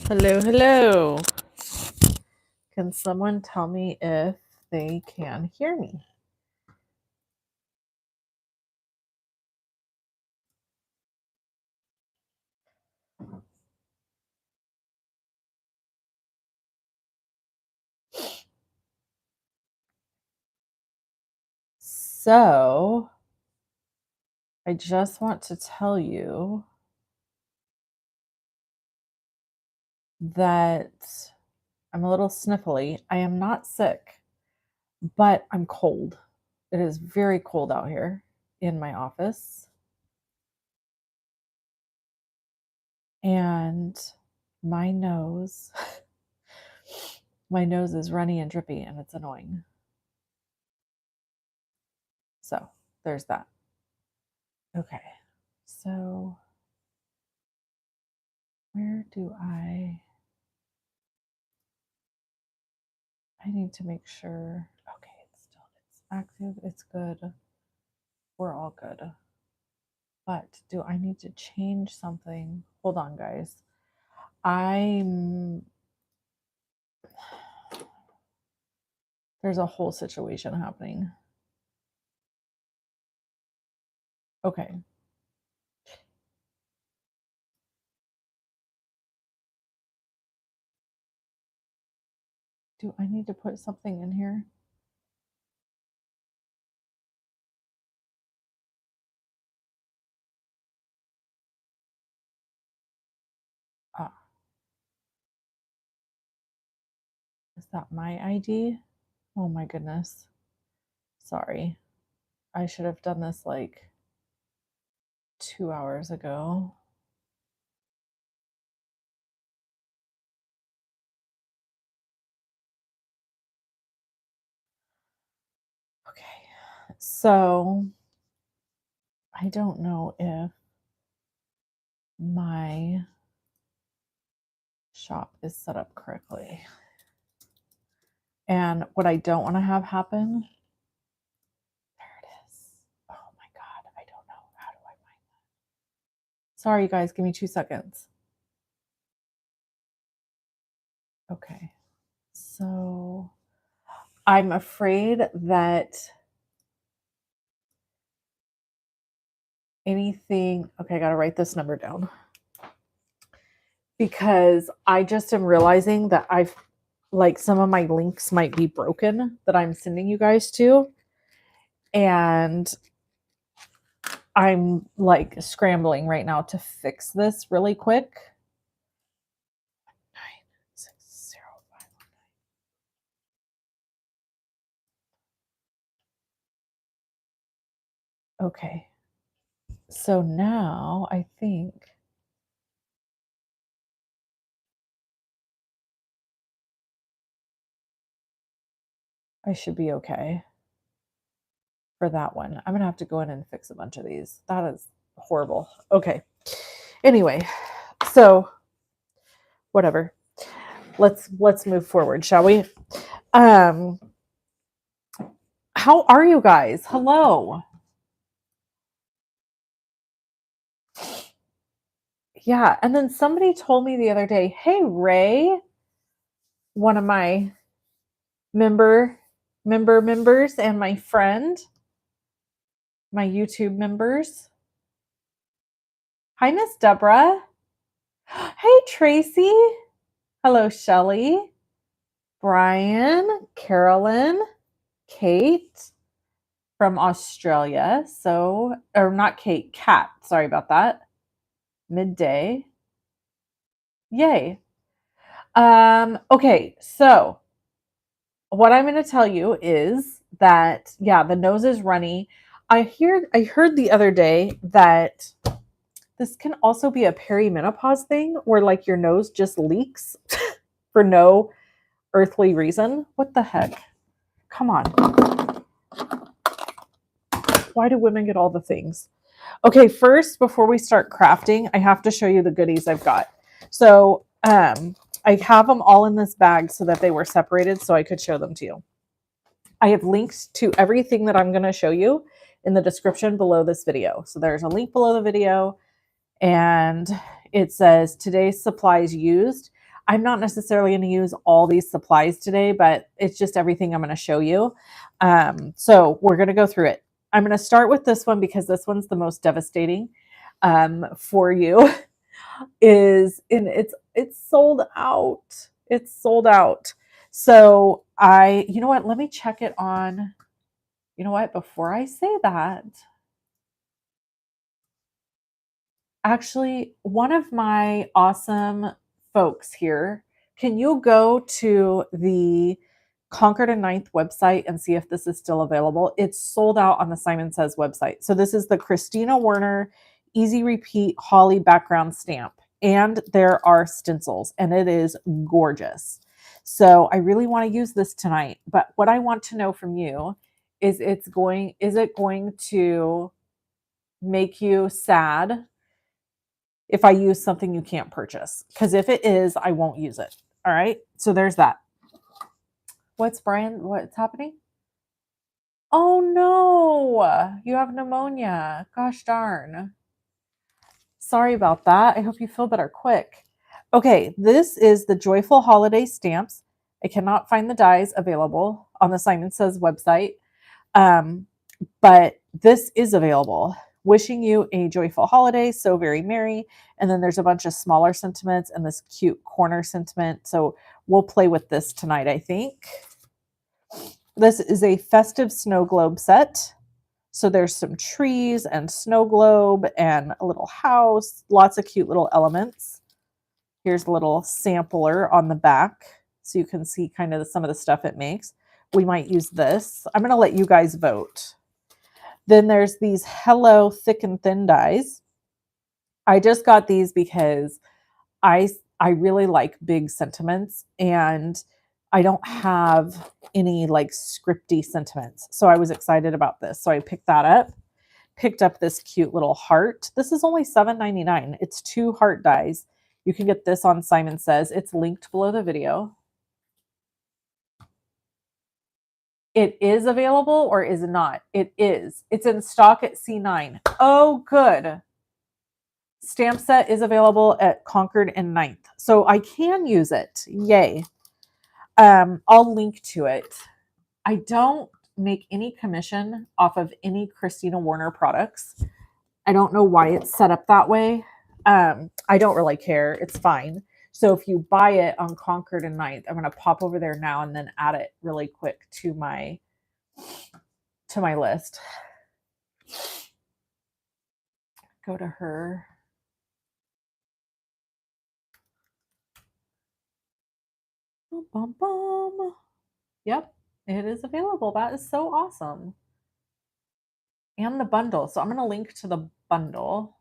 Hello, hello. Can someone tell me if they can hear me? So, I just want to tell you that I'm a little sniffly. I am not sick, but I'm cold. It is very cold out here in my office. And my nose, my nose is runny and drippy and it's annoying. So, there's that. Okay. So, where do I need to make sure. Okay, it's active, it's good. We're all good. But do I need to change something? Hold on, guys. There's a whole situation happening. Okay. Do I need to put something in here? Ah. Is that my ID? Oh my goodness. Sorry. I should have done this like 2 hours ago. Okay. So I don't know if my shop is set up correctly. And what I don't want to have happen, there it is. Oh my God, I don't know. How do I find that? Sorry, you guys, give me 2 seconds. Okay. So I'm afraid that anything, okay, I got to write this number down because I just am realizing that like some of my links might be broken that I'm sending you guys to. And I'm like scrambling right now to fix this really quick. 96051. Okay. So now I think I should be okay for that one. I'm going to have to go in and fix a bunch of these. That is horrible. Okay. Anyway, so whatever. Let's move forward, shall we? How are you guys? Hello. Yeah, and then somebody told me the other day, "Hey Ray, one of my members and my friend, my YouTube members. Hi, Miss Deborah. Hey, Tracy. Hello, Shelly, Brian, Carolyn, Kate from Australia. So, or not Kate, Kat. Sorry about that. Midday. Yay. Okay, so what I'm going to tell you is that yeah, the nose is runny. I heard the other day that this can also be a perimenopause thing where like your nose just leaks for no earthly reason. What the heck? Come on. Why do women get all the things? Okay, first, before we start crafting, I have to show you the goodies I've got. So I have them all in this bag so that they were separated so I could show them to you. I have links to everything that I'm going to show you in the description below this video. So there's a link below the video and it says today's supplies used. I'm not necessarily going to use all these supplies today, but it's just everything I'm going to show you. So we're going to go through it. I'm going to start with this one because this one's the most devastating for you. It's sold out. It's sold out. So you know what? Let me check it on. You know what? Before I say that, actually, one of my awesome folks here, can you go to the Concord and Ninth website and see if this is still available? It's sold out on the Simon Says website. So this is the Christina Werner Easy Repeat Holly background stamp. And there are stencils, and it is gorgeous. So I really want to use this tonight. But what I want to know from you is is it going to make you sad if I use something you can't purchase? Because if it is, I won't use it. All right. So there's that. What's happening? Oh no, you have pneumonia. Gosh darn. Sorry about that. I hope you feel better quick. Okay, this is the Joyful Holiday stamps. I cannot find the dies available on the Simon Says website, but this is available. Wishing you a joyful holiday, so very merry. And then there's a bunch of smaller sentiments and this cute corner sentiment. So we'll play with this tonight, I think. This is a festive snow globe set. So there's some trees and snow globe and a little house, lots of cute little elements. Here's a little sampler on the back so you can see kind of some of the stuff it makes. We might use this. I'm going to let you guys vote. Then there's these Hello Thick and Thin dies. I just got these because I really like big sentiments, and I don't have any like scripty sentiments. So I was excited about this. So I picked that up. Picked up this cute little heart. This is only $7.99. It's 2 heart dies. You can get this on Simon Says. It's linked below the video. It is available or is it not? It is. It's in stock at C9. Oh, good. Stamp set is available at Concord and Ninth. So I can use it. Yay. I'll link to it. I don't make any commission off of any Christina Werner products. I don't know why it's set up that way. I don't really care. It's fine. So if you buy it on Concord and Ninth, I'm going to pop over there now and then add it really quick to my list. Go to her. Bum, bum, bum. Yep, it is available. That is so awesome. And the bundle. So I'm going to link to the bundle.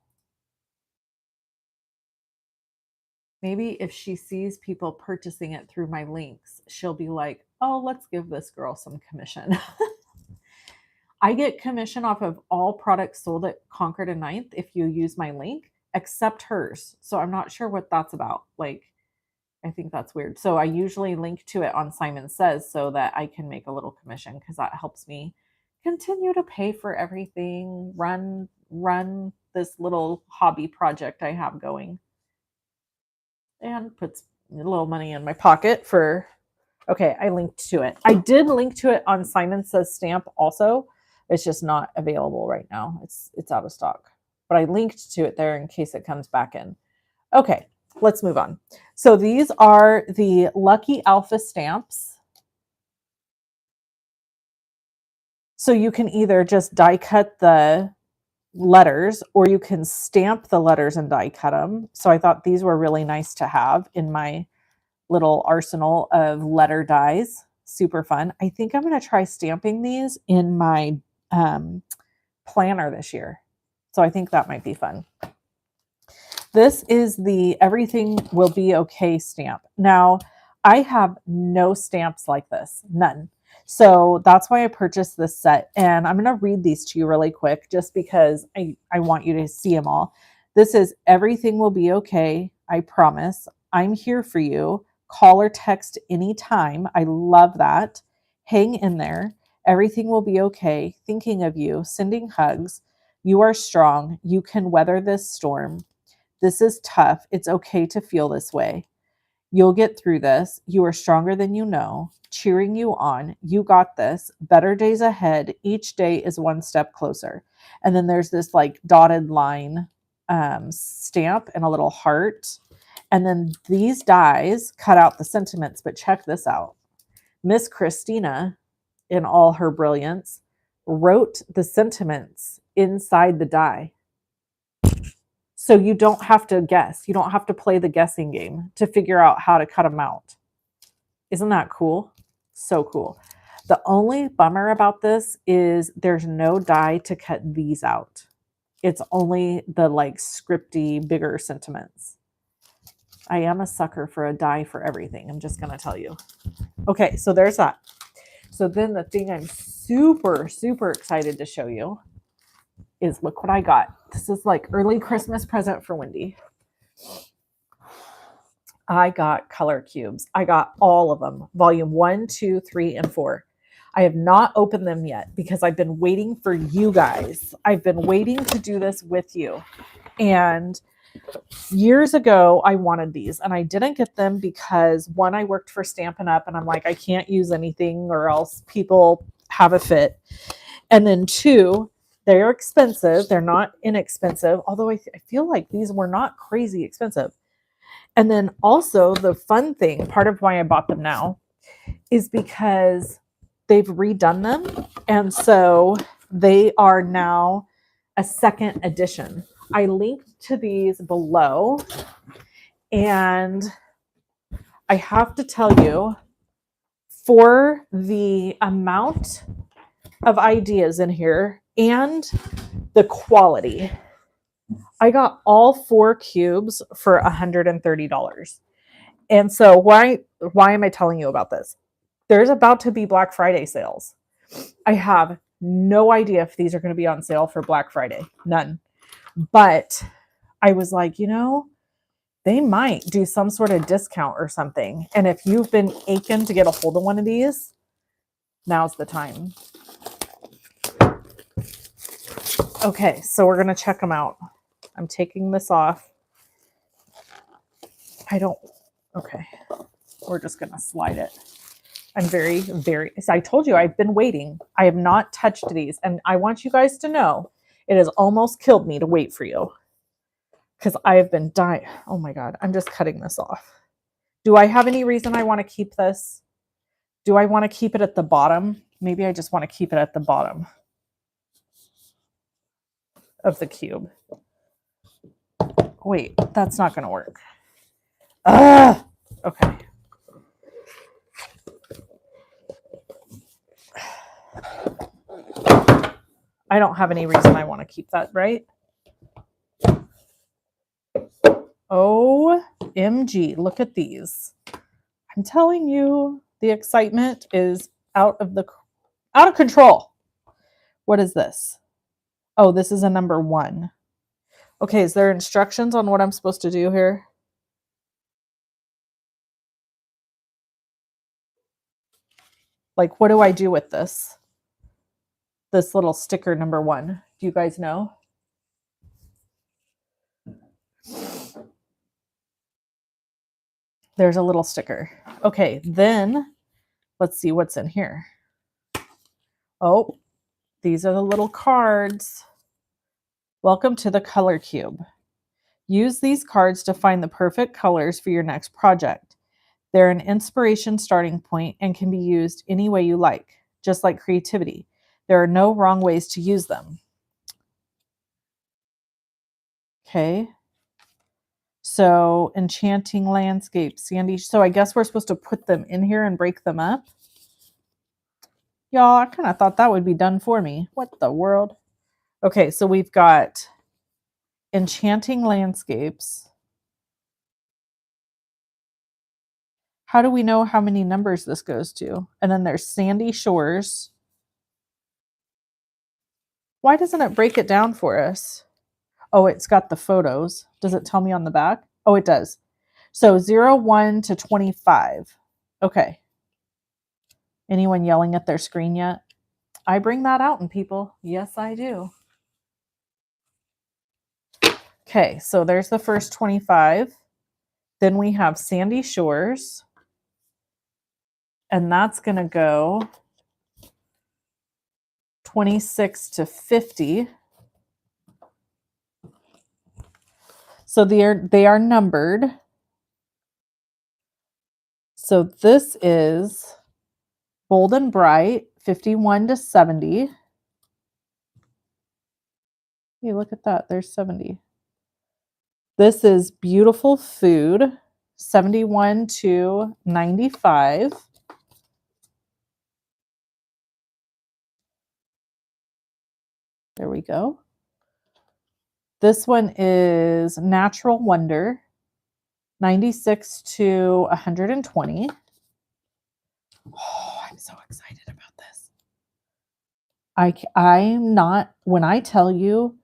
Maybe if she sees people purchasing it through my links, she'll be like, oh, let's give this girl some commission. I get commission off of all products sold at Concord and Ninth if you use my link, except hers. So I'm not sure what that's about. Like, I think that's weird. So I usually link to it on Simon Says so that I can make a little commission because that helps me continue to pay for everything, run this little hobby project I have going, and puts a little money in my pocket for, okay, I linked to it. I did link to it on Simon Says stamp also. It's just not available right now. It's out of stock. But I linked to it there in case it comes back in. Okay, let's move on. So these are the Lucky Alpha stamps. So you can either just die cut the letters or you can stamp the letters and die cut them. So I thought these were really nice to have in my little arsenal of letter dies. Super fun. I think I'm going to try stamping these in my planner this year. So I think that might be fun. This is the Everything Will Be Okay stamp. Now, I have no stamps like this, none. So that's why I purchased this set. And I'm going to read these to you really quick just because I want you to see them all. This is Everything Will Be Okay. I promise. I'm here for you. Call or text anytime. I love that. Hang in there. Everything will be okay. Thinking of you. Sending hugs. You are strong. You can weather this storm. This is tough. It's okay to feel this way. You'll get through this. You are stronger than you know. Cheering you on. You got this. Better days ahead. Each day is one step closer. And then there's this like dotted line stamp and a little heart. And then these dies cut out the sentiments, but check this out. Miss Christina, in all her brilliance, wrote the sentiments inside the die. So you don't have to guess. You don't have to play the guessing game to figure out how to cut them out. Isn't that cool? So cool. The only bummer about this is there's no die to cut these out. It's only the like scripty, bigger sentiments. I am a sucker for a die for everything. I'm just going to tell you. Okay, so there's that. So then the thing I'm super, super excited to show you is look what I got. This is like early Christmas present for Wendy. I got color cubes. I got all of them. Volume 1, 2, 3, and 4. I have not opened them yet because I've been waiting for you guys. I've been waiting to do this with you. And years ago, I wanted these and I didn't get them because one, I worked for Stampin' Up! And I'm like, I can't use anything or else people have a fit. And then two, they're expensive. They're not inexpensive, although I feel like these were not crazy expensive. And then also the fun thing, part of why I bought them now, is because they've redone them. And so they are now a second edition. I linked to these below. And I have to tell you, for the amount of ideas in here and the quality, I got all 4 cubes for $130. And so why am I telling you about this? There's about to be Black Friday sales. I have no idea if these are going to be on sale for Black Friday. None. But I was like, you know, they might do some sort of discount or something. And if you've been aching to get a hold of one of these, now's the time. Okay, so we're going to check them out. I'm taking this off. Okay. We're just going to slide it. I'm very, I told you I've been waiting. I have not touched these. And I want you guys to know it has almost killed me to wait for you. Because I have been dying. Oh my God, I'm just cutting this off. Do I have any reason I want to keep this? Do I want to keep it at the bottom? Maybe I just want to keep it at the bottom of the cube. Wait, that's not going to work. Okay. I don't have any reason I want to keep that, right? OMG, look at these. I'm telling you, the excitement is out of control. What is this? Oh, this is a number 1. Okay, is there instructions on what I'm supposed to do here? Like, what do I do with this? This little sticker number 1. Do you guys know? There's a little sticker. Okay, then let's see what's in here. Oh, these are the little cards. Welcome to the color cube. Use these cards to find the perfect colors for your next project. They're an inspiration starting point and can be used any way you like, just like creativity. There are no wrong ways to use them. Okay. So enchanting landscape, Sandy. So I guess we're supposed to put them in here and break them up. Y'all, I kind of thought that would be done for me. What the world? Okay, so we've got enchanting landscapes. How do we know how many numbers this goes to? And then there's sandy shores. Why doesn't it break it down for us? Oh, it's got the photos. Does it tell me on the back? Oh, it does. So 01 to 25. Okay. Anyone yelling at their screen yet? I bring that out in people. Yes, I do. Okay, so there's the first 25. Then we have Sandy Shores, and that's going to go 26 to 50. So they are numbered. So this is Bold and Bright, 51 to 70. Hey, look at that. There's 70. This is Beautiful Food, 71 to 95. There we go. This one is Natural Wonder, 96 to 120. Oh, I'm so excited about this. I'm not, when I tell you,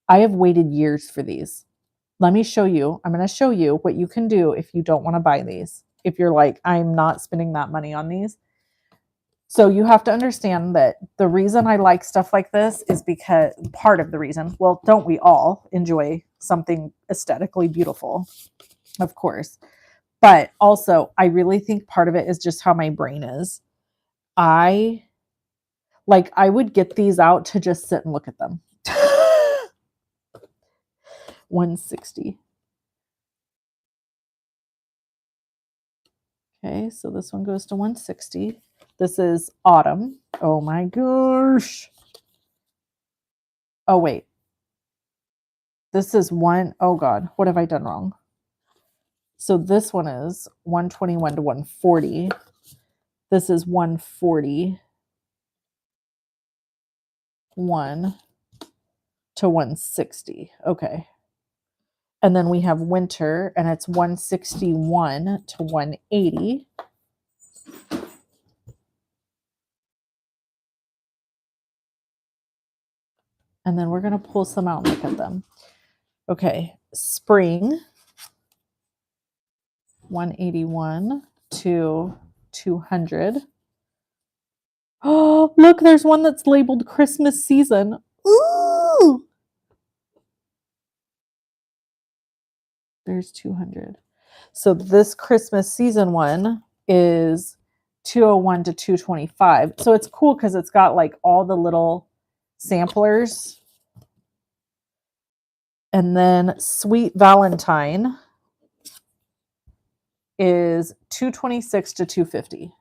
I have waited years for these. Let me show you. I'm going to show you what you can do if you don't want to buy these. If you're like, I'm not spending that money on these. So you have to understand that the reason I like stuff like this is because part of the reason, well, don't we all enjoy something aesthetically beautiful? Of course. But also, I really think part of it is just how my brain is. I would get these out to just sit and look at them. 160. Okay, so this one goes to 160. This is Autumn. Oh my gosh. Oh, wait. This is one. Oh God, what have I done wrong? So this one is 121 to 140. This is 140. 1 to 160. Okay. And then we have Winter, and it's 161 to 180. And then we're going to pull some out and look at them. Okay. Spring, 181 to 200. Oh, look, there's one that's labeled Christmas season. Ooh! There's 200. So this Christmas season one is 201 to 225. So it's cool because it's got like all the little samplers. And then Sweet Valentine is 226 to 250.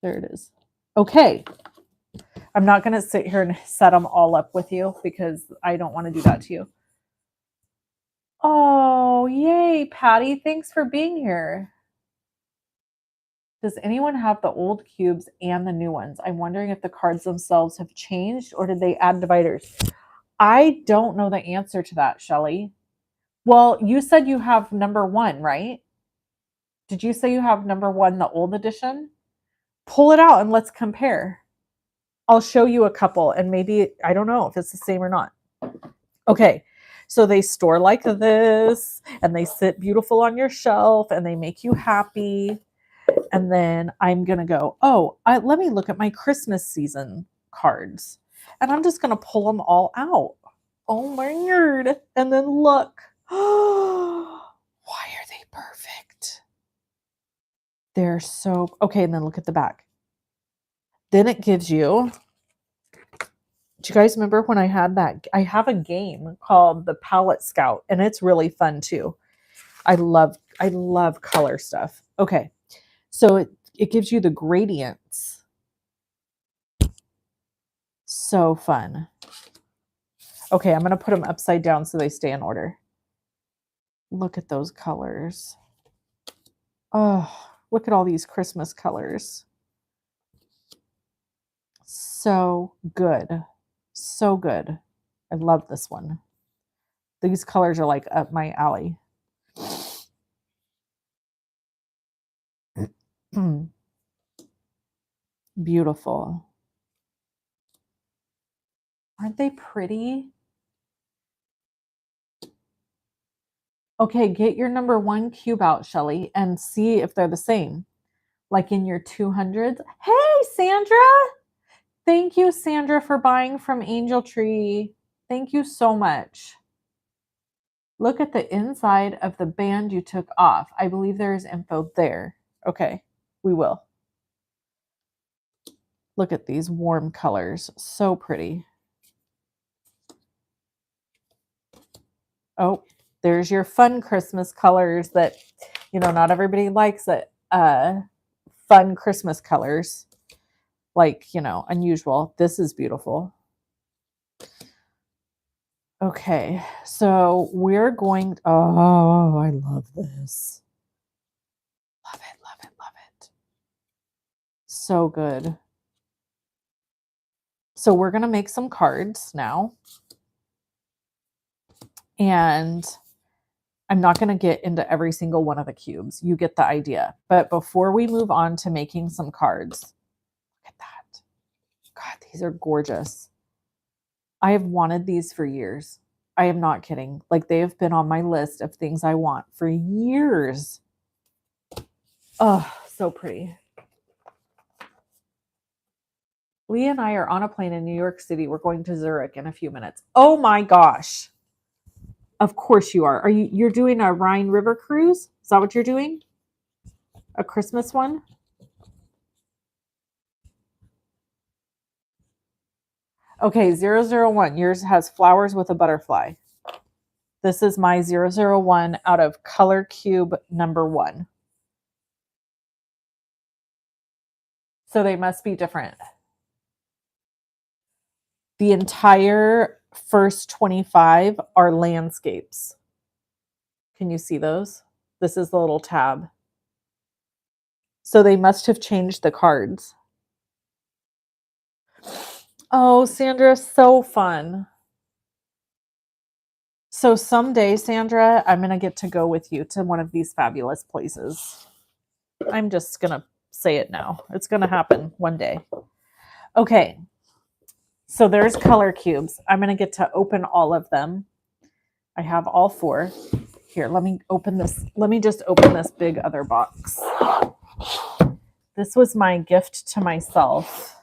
There it is. Okay. I'm not going to sit here and set them all up with you because I don't want to do that to you. Oh, yay, Patty. Thanks for being here. Does anyone have the old cubes and the new ones? I'm wondering if the cards themselves have changed or did they add dividers? I don't know the answer to that, Shelly. Well, you said you have number 1, right? Did you say you have number 1, the old edition? Pull it out and let's compare. I'll show you a couple and maybe, I don't know if it's the same or not. Okay, so they store like this and they sit beautiful on your shelf and they make you happy. And then I'm going to go, let me look at my Christmas season cards. And I'm just going to pull them all out. Oh my word. And then look. Why are they perfect? They're so, okay, and then look at the back. Then it gives you, do you guys remember when I had that? I have a game called the Palette Scout, and it's really fun too. I love color stuff. Okay, so it gives you the gradients. So fun. Okay, I'm going to put them upside down so they stay in order. Look at those colors. Oh, look at all these Christmas colors. So good. So good. I love this one. These colors are like up my alley. Beautiful. Aren't they pretty? Okay, get your number 1 cube out, Shelly, and see if they're the same. Like in your 200s. Hey, Sandra! Thank you, Sandra, for buying from Angel Tree. Thank you so much. Look at the inside of the band you took off. I believe there is info there. Okay, we will. Look at these warm colors. So pretty. Oh, there's your fun Christmas colors that, not everybody likes it. Fun Christmas colors. Like, unusual. This is beautiful. Okay, so we're going, oh, I love this. Love it, love it, love it. So good. So we're going to make some cards now. And I'm not going to get into every single one of the cubes. You get the idea. But before we move on to making some cards, look at that. God, these are gorgeous. I have wanted these for years. I am not kidding. Like, they have been on my list of things I want for years. Oh, so pretty. Lee and I are on a plane in New York City. We're going to Zurich in a few minutes. Oh my gosh. Of course you are. You're doing a Rhine River cruise? Is that what you're doing? A Christmas one? Okay, 001. Yours has flowers with a butterfly. This is my 001 out of color cube number 1. So they must be different. The entire first 25 are landscapes. Can you see those? This is the little tab. So they must have changed the cards. Oh, Sandra, so fun. So someday, Sandra, I'm going to get to go with you to one of these fabulous places. I'm just going to say it now. It's going to happen one day. Okay. So there's color cubes. I'm going to get to open all of them. I have all 4. Here, let me open this. Let me just open this big other box. This was my gift to myself.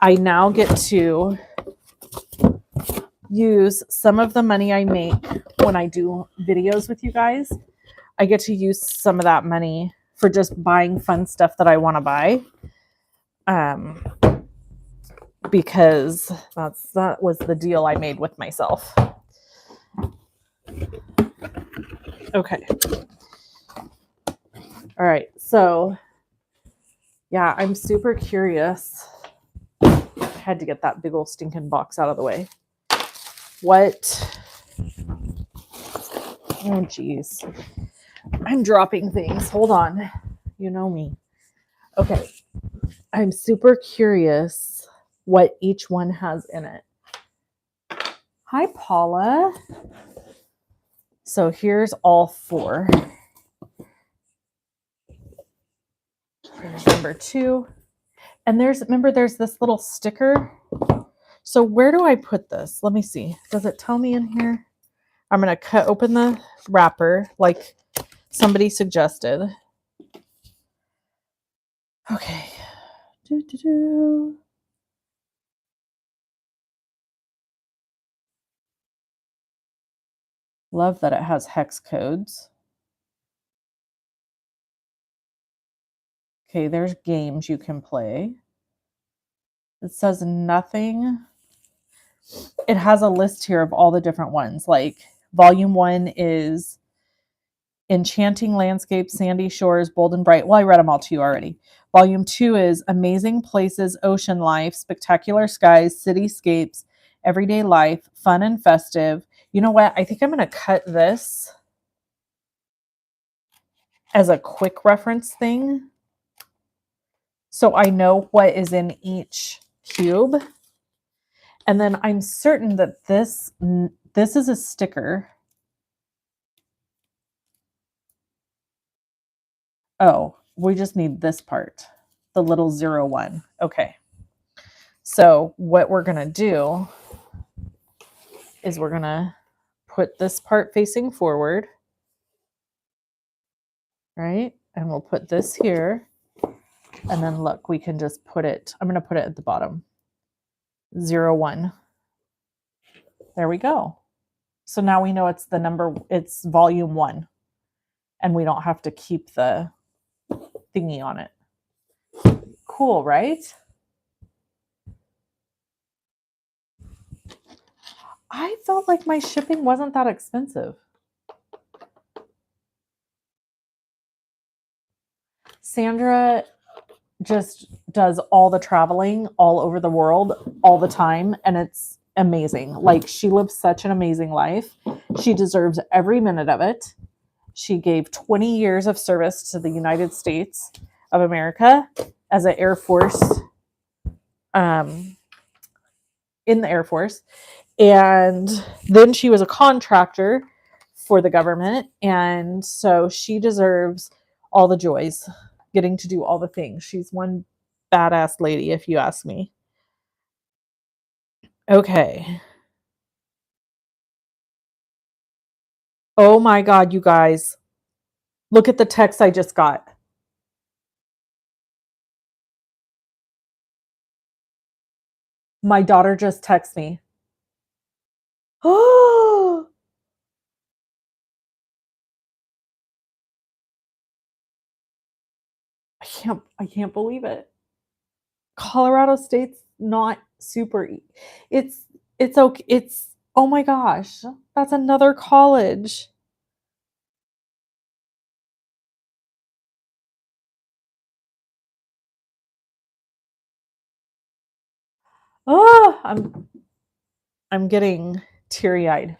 I now get to use some of the money I make when I do videos with you guys. I get to use some of that money for just buying fun stuff that I want to buy. Because that was the deal I made with myself. Okay. All right. So, yeah, I'm super curious. I had to get that big old stinking box out of the way. What? Oh, geez. I'm dropping things. Hold on. You know me. Okay. I'm super curious what each one has in it. Hi, Paula. So here's all 4. Here's number 2. And there's this little sticker. So where do I put this? Let me see. Does it tell me in here? I'm going to cut open the wrapper like somebody suggested. Okay. Love that it has hex codes. Okay, there's games you can play. It says nothing. It has a list here of all the different ones. Like volume 1 is Enchanting Landscapes, Sandy Shores, Bold and Bright. Well, I read them all to you already. Volume 2 is Amazing Places, Ocean Life, Spectacular Skies, Cityscapes, Everyday Life, Fun and Festive. You know what? I think I'm going to cut this as a quick reference thing so I know what is in each cube. And then I'm certain that this is a sticker. Oh, we just need this part, the little 01. Okay. So what we're going to do is we're going to put this part facing forward, right? And we'll put this here. And then look, we can just put it, I'm going to put it at the bottom. 01. There we go. So now we know it's volume 1, and we don't have to keep the thingy on it. Cool, right? I felt like my shipping wasn't that expensive. Sandra just does all the traveling all over the world all the time, and it's amazing. Like, she lives such an amazing life. She deserves every minute of it. She gave 20 years of service to the United States of America as an Air Force, in the Air Force. And then she was a contractor for the government. And so she deserves all the joys, getting to do all the things. She's one badass lady, if you ask me. Okay. Oh my God, you guys. Look at the text I just got. My daughter just texted me. Oh, I can't believe it. Colorado State's not super it's okay. It's, oh my gosh. That's another college. Oh, I'm getting teary-eyed.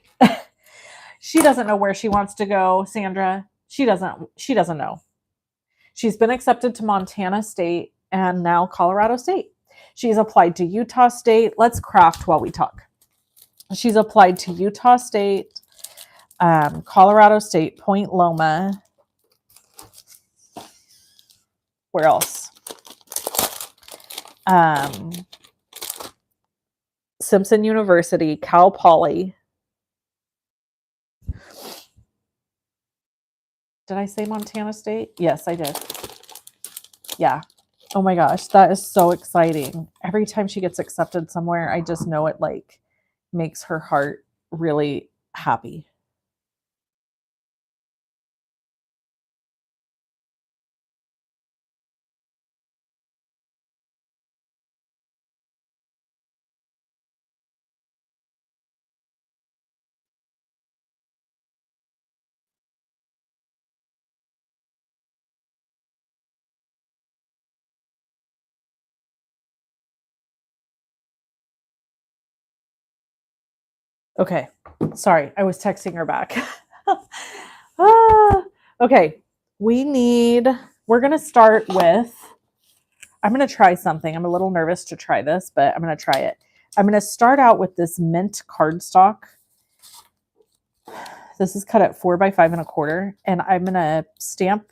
She doesn't know where she wants to go, Sandra. She doesn't know. She's been accepted to Montana State and now Colorado State. She's applied to Utah State. Let's craft while we talk. She's applied to Utah State, Colorado State, Point Loma. Where else? Um, Simpson University, Cal Poly. Did I say Montana State? Yes, I did. Yeah. Oh my gosh, that is so exciting. Every time she gets accepted somewhere, I just know it like makes her heart really happy. Okay. Sorry, I was texting her back. Okay. We're going to start with, I'm going to try something. I'm a little nervous to try this, but I'm going to try it. I'm going to start out with this mint cardstock. This is cut at 4 by 5 1/4, and I'm going to stamp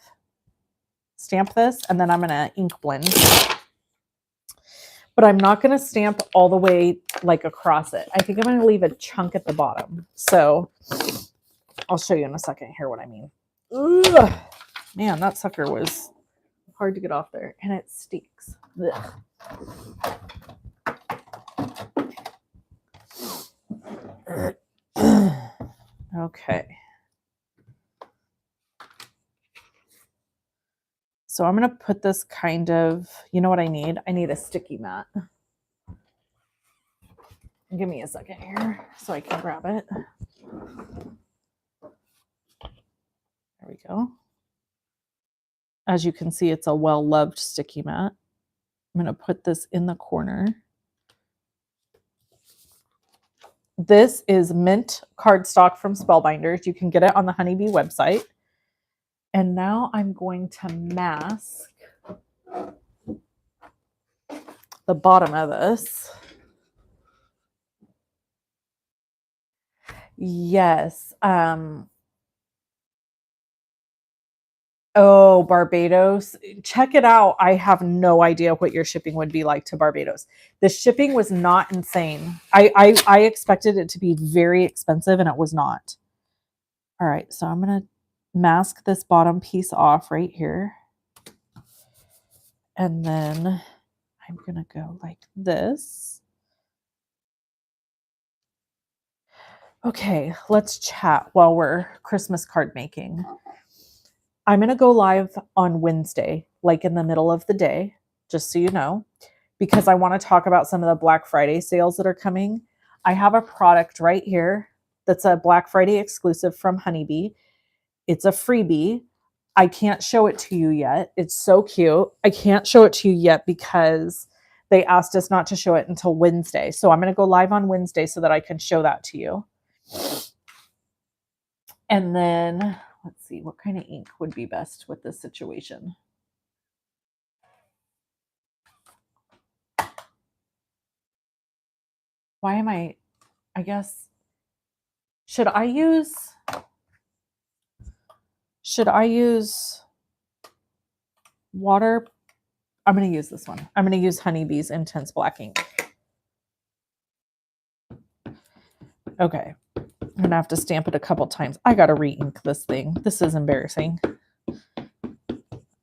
this, and then I'm going to ink blend. But I'm not going to stamp all the way like across it. I think I'm going to leave a chunk at the bottom. So I'll show you in a second here what I mean. Ugh. Man, that sucker was hard to get off there, and it stinks. Ugh. Okay. So I'm going to put this kind of, you know what I need? I need a sticky mat. Give me a second here so I can grab it. There we go. As you can see, it's a well-loved sticky mat. I'm going to put this in the corner. This is mint cardstock from Spellbinders. You can get it on the Honeybee website. And now I'm going to mask the bottom of this. Yes. Oh, Barbados. Check it out. I have no idea what your shipping would be like to Barbados. The shipping was not insane. I expected it to be very expensive, and it was not. All right, so I'm going to mask this bottom piece off right here. And then I'm going to go like this. Okay, let's chat while we're Christmas card making. I'm going to go live on Wednesday, like in the middle of the day, just so you know, because I want to talk about some of the Black Friday sales that are coming. I have a product right here that's a Black Friday exclusive from Honeybee. It's a freebie. I can't show it to you yet. It's so cute. I can't show it to you yet because they asked us not to show it until Wednesday. So I'm going to go live on Wednesday so that I can show that to you. And then let's see, what kind of ink would be best with this situation? Why am I guess, should I use water? I'm going to use this one. I'm going to use Honeybee's Intense Black ink. Okay. I'm going to have to stamp it a couple times. I got to re-ink this thing. This is embarrassing.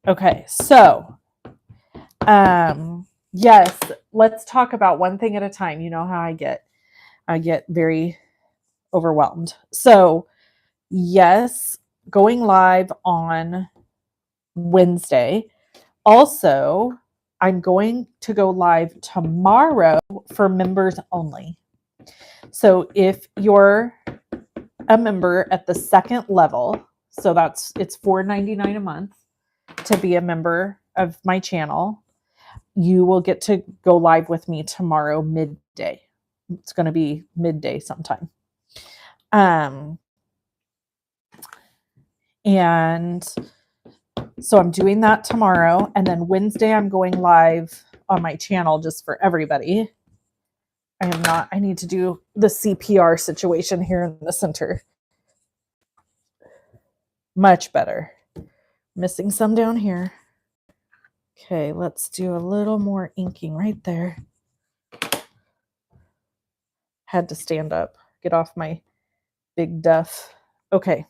Okay. So, yes, let's talk about one thing at a time. You know how I get very overwhelmed. So, yes, going live on Wednesday. Also, I'm going to go live tomorrow for members only. So if you're a member at the second level, so it's $4.99 a month to be a member of my channel, you will get to go live with me tomorrow midday. It's going to be midday sometime. And so I'm doing that tomorrow. And then Wednesday, I'm going live on my channel just for everybody. I need to do the CPR situation here in the center. Much better. Missing some down here. Okay, let's do a little more inking right there. Had to stand up, get off my big duff. Okay.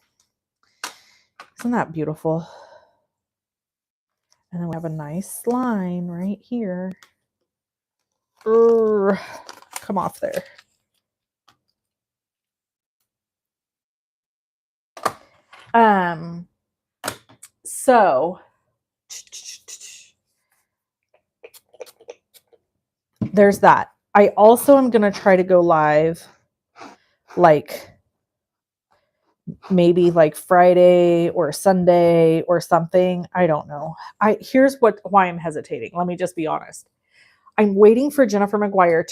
Isn't that beautiful? And then we have a nice line right here. Come off there. So there's that. I also am going to try to go live like maybe like Friday or Sunday or something. I don't know. Here's why I'm hesitating. Let me just be honest. I'm waiting for Jennifer McGuire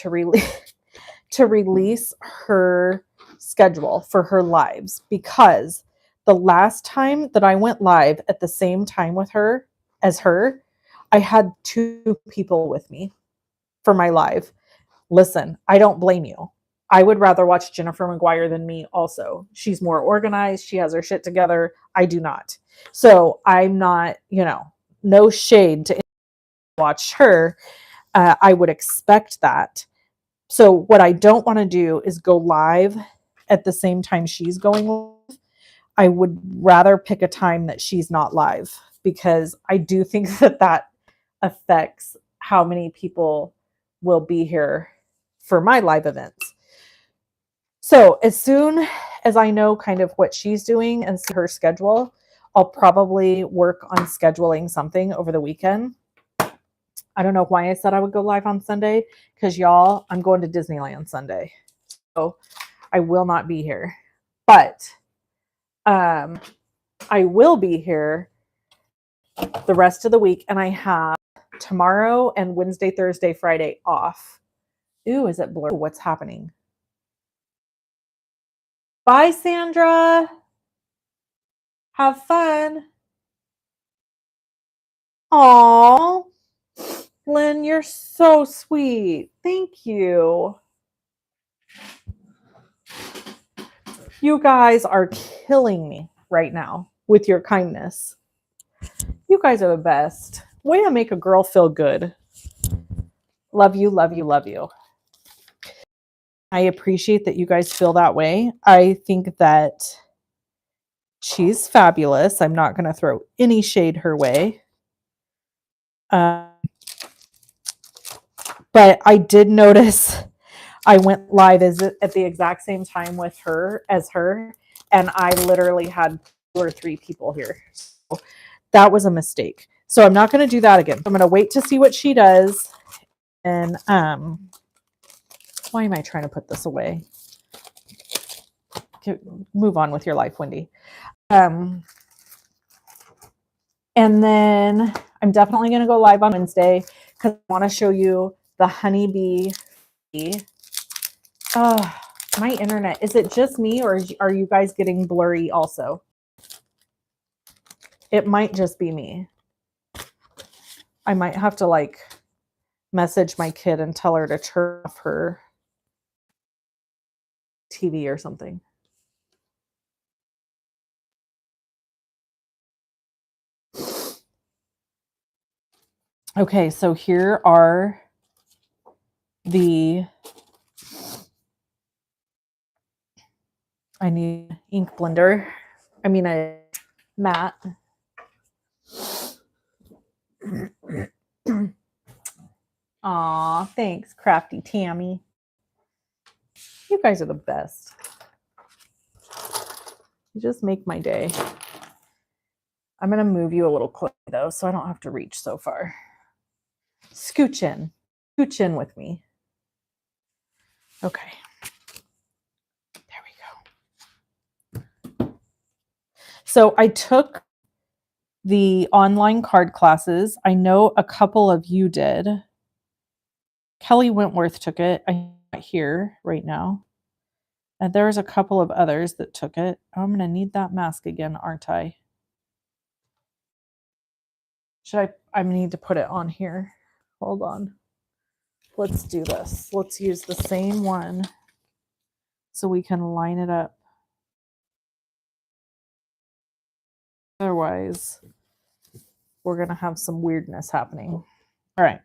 to release her schedule for her lives, because the last time that I went live at the same time with her as her, I had 2 people with me for my live. Listen, I don't blame you. I would rather watch Jennifer McGuire than me also. She's more organized. She has her shit together. I do not. So I'm not, no shade to watch her. I would expect that. So what I don't want to do is go live at the same time she's going live. I would rather pick a time that she's not live, because I do think that affects how many people will be here for my live events. So as soon as I know kind of what she's doing and see her schedule, I'll probably work on scheduling something over the weekend. I don't know why I said I would go live on Sunday, because y'all, I'm going to Disneyland Sunday. So I will not be here. But I will be here the rest of the week, and I have tomorrow and Wednesday, Thursday, Friday off. Ooh, is it blurry? What's happening? Bye, Sandra. Have fun. Aw, Lynn, you're so sweet. Thank you. You guys are killing me right now with your kindness. You guys are the best. Way to make a girl feel good. Love you, love you, love you. I appreciate that you guys feel that way. I think that she's fabulous. I'm not going to throw any shade her way. But I did notice I went live at the exact same time with her as her, and I literally had 2 or 3 people here. So that was a mistake. So I'm not going to do that again. I'm going to wait to see what she does. And why am I trying to put this away? Okay, move on with your life, Wendy. And then I'm definitely going to go live on Wednesday because I want to show you the honeybee. Oh, my internet. Is it just me or are you guys getting blurry also? It might just be me. I might have to like message my kid and tell her to turn off her TV or something. Okay, so here are the, I need ink blender. I mean a mat. Aw, thanks, Crafty Tammy. You guys are the best. You just make my day. I'm going to move you a little closer, though, so I don't have to reach so far. Scooch in. Scooch in with me. Okay. There we go. So I took the online card classes. I know a couple of you did. Kelly Wentworth took it. I'm not here right now. And there's a couple of others that took it. I'm going to need that mask again, aren't I? I need to put it on here. Hold on. Let's do this. Let's use the same one so we can line it up. Otherwise, we're going to have some weirdness happening. All right.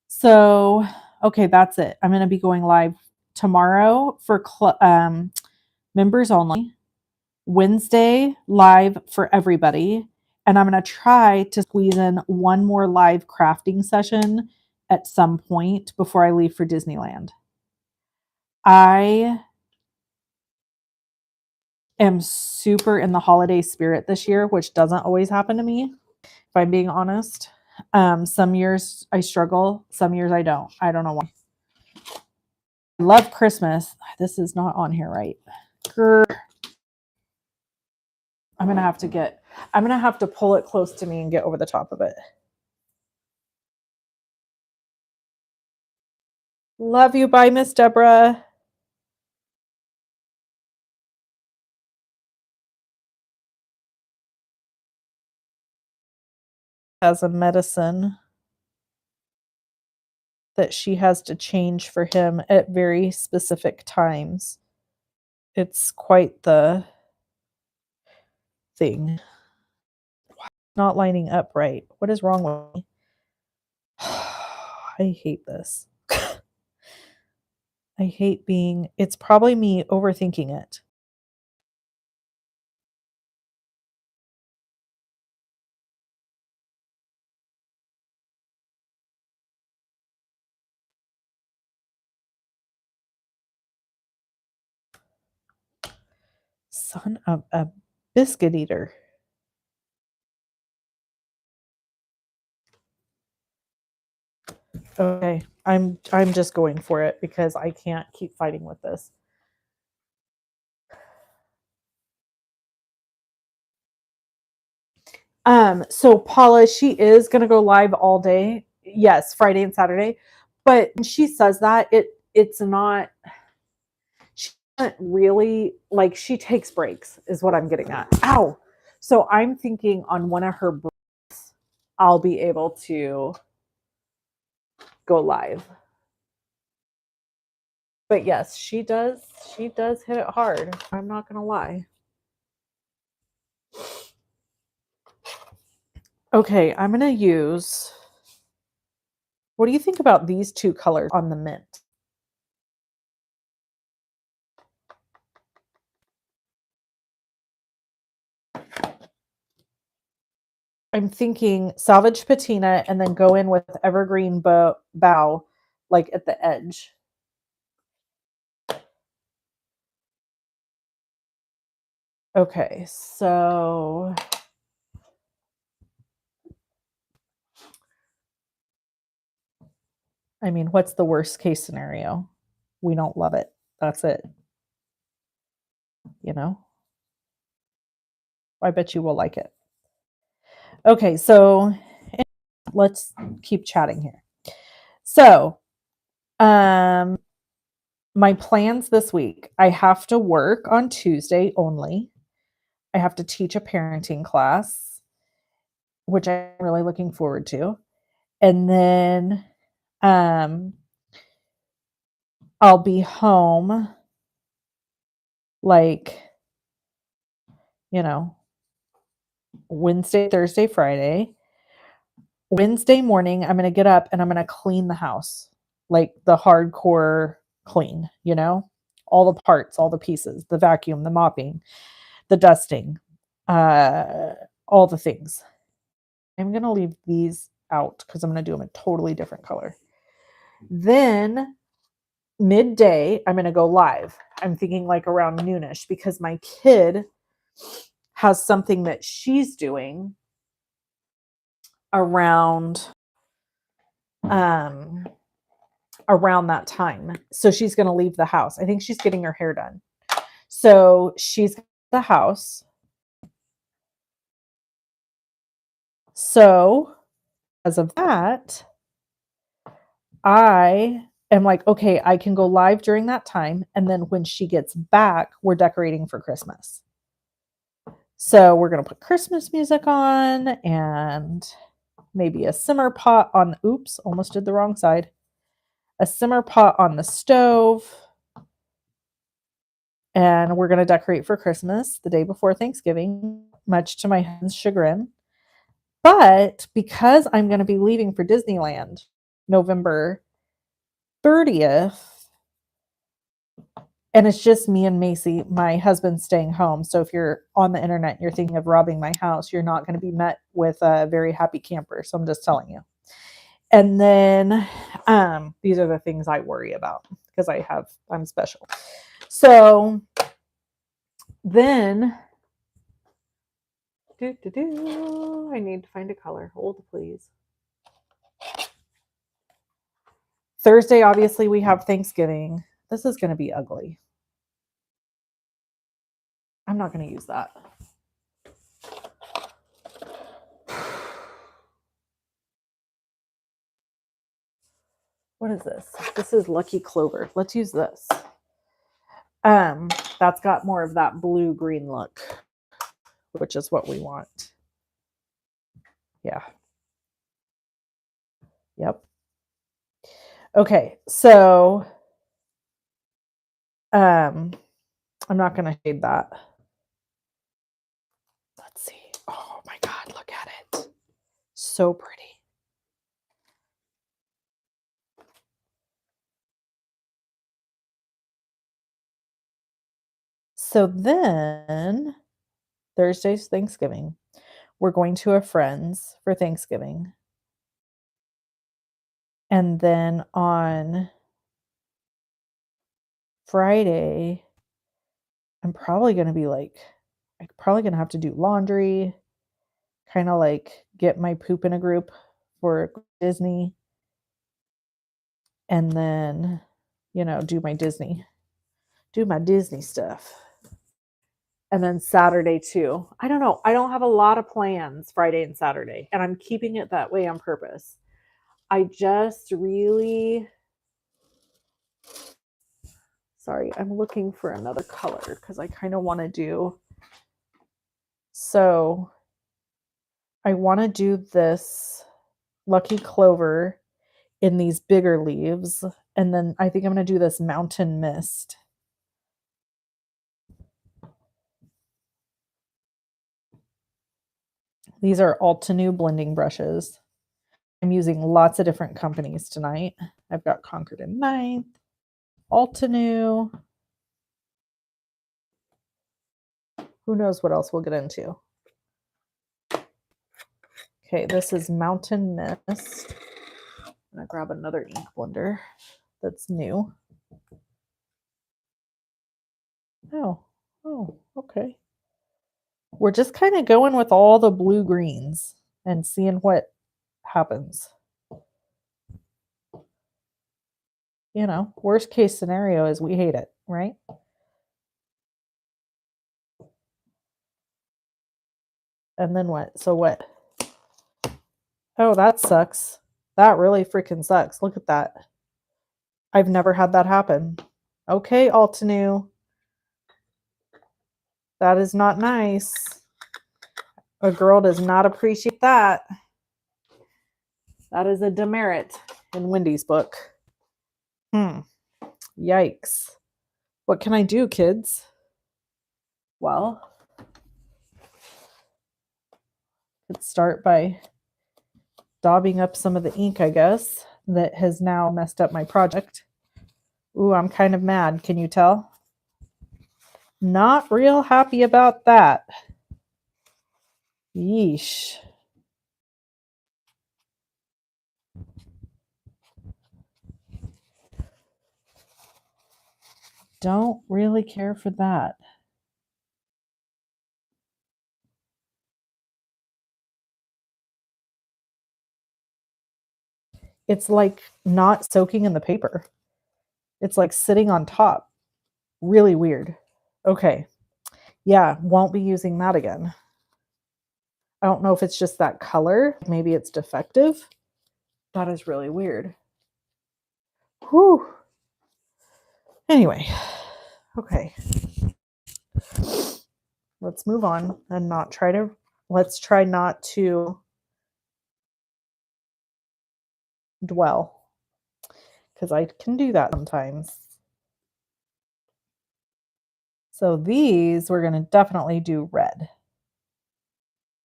So, okay, that's it. I'm going to be going live tomorrow for members only. Wednesday, live for everybody. And I'm going to try to squeeze in one more live crafting session at some point before I leave for Disneyland. I am super in the holiday spirit this year, which doesn't always happen to me, if I'm being honest. Some years I struggle, some years I don't. I don't know why. I love Christmas. This is not on here right. I'm gonna have to pull it close to me and get over the top of it. Love you. Bye, Miss Deborah. As a medicine that she has to change for him at very specific times. It's quite the thing. Not lining up right. What is wrong with me? I hate this. I hate being, it's probably me overthinking it. Son of a biscuit eater. Okay, I'm just going for it because I can't keep fighting with this. So Paula, she is gonna go live all day. Yes, Friday and Saturday. But when she says that, it's not, she doesn't really, like, she takes breaks, is what I'm getting at. Ow. So I'm thinking on one of her breaks, I'll be able to go live. But yes, she does hit it hard. I'm not gonna lie. Okay, I'm gonna use, what do you think about these two colors on the mint? I'm thinking salvage patina and then go in with evergreen bough like at the edge. Okay, so I mean, what's the worst case scenario? We don't love it. That's it. You know? I bet you will like it. Okay, so let's keep chatting here. So, my plans this week. I have to work on Tuesday only. I have to teach a parenting class, which I'm really looking forward to. And then I'll be home like, you know, Wednesday, Thursday, Friday. Wednesday morning, I'm going to get up and I'm going to clean the house, like the hardcore clean, all the parts, all the pieces, the vacuum, the mopping, the dusting, all the things. I'm going to leave these out because I'm going to do them a totally different color. Then midday, I'm going to go live. I'm thinking like around noonish because my kid has something that she's doing around around that time. So she's going to leave the house. I think she's getting her hair done. So she's at the house. So because of that, I am like, okay, I can go live during that time. And then when she gets back, we're decorating for Christmas. So we're going to put Christmas music on and maybe a simmer pot on, oops, almost did the wrong side. A simmer pot on the stove. And we're going to decorate for Christmas the day before Thanksgiving, much to my husband's chagrin. But because I'm going to be leaving for Disneyland November 30th, and it's just me and Macy, my husband's staying home. So if you're on the internet and you're thinking of robbing my house, you're not going to be met with a very happy camper. So I'm just telling you. And then these are the things I worry about because I'm special. So then I need to find a color. Hold, please. Thursday, obviously, we have Thanksgiving. This is going to be ugly. I'm not going to use that. What is this? This is Lucky Clover. Let's use this. That's got more of that blue-green look, which is what we want. Yeah. Yep. Okay, so I'm not going to shade that. Let's see. Oh my God, look at it. So pretty. So then Thursday's Thanksgiving. We're going to a friend's for Thanksgiving. And then on Friday, I'm probably going to be like, I'm probably going to have to do laundry, kind of like get my poop in a group for Disney. And then, do my Disney stuff. And then Saturday too. I don't know. I don't have a lot of plans Friday and Saturday, and I'm keeping it that way on purpose. I just really, sorry, I'm looking for another color because I kind of want to do, so I want to do this Lucky Clover in these bigger leaves. And then I think I'm going to do this Mountain Mist. These are Altenew blending brushes. I'm using lots of different companies tonight. I've got Concord and Ninth, Altenew. Who knows what else we'll get into. Okay, this is Mountain Mist. I'm gonna grab another ink blender that's new. Oh, okay. We're just kind of going with all the blue greens and seeing what happens. You know, worst case scenario is we hate it, right? And then what? So what? Oh, that sucks. That really freaking sucks. Look at that. I've never had that happen. Okay, Altenew. That is not nice. A girl does not appreciate that. That is a demerit in Wendy's book. Yikes. What can I do, kids? Well, let's start by daubing up some of the ink, I guess, that has now messed up my project. Ooh, I'm kind of mad. Can you tell? Not real happy about that. Yeesh. Don't really care for that. It's like not soaking in the paper. It's like sitting on top. Really weird. Okay. Yeah, won't be using that again. I don't know if it's just that color. Maybe it's defective. That is really weird. Whew. Anyway, okay. Let's move on and let's try not to dwell, because I can do that sometimes. So these, we're going to definitely do red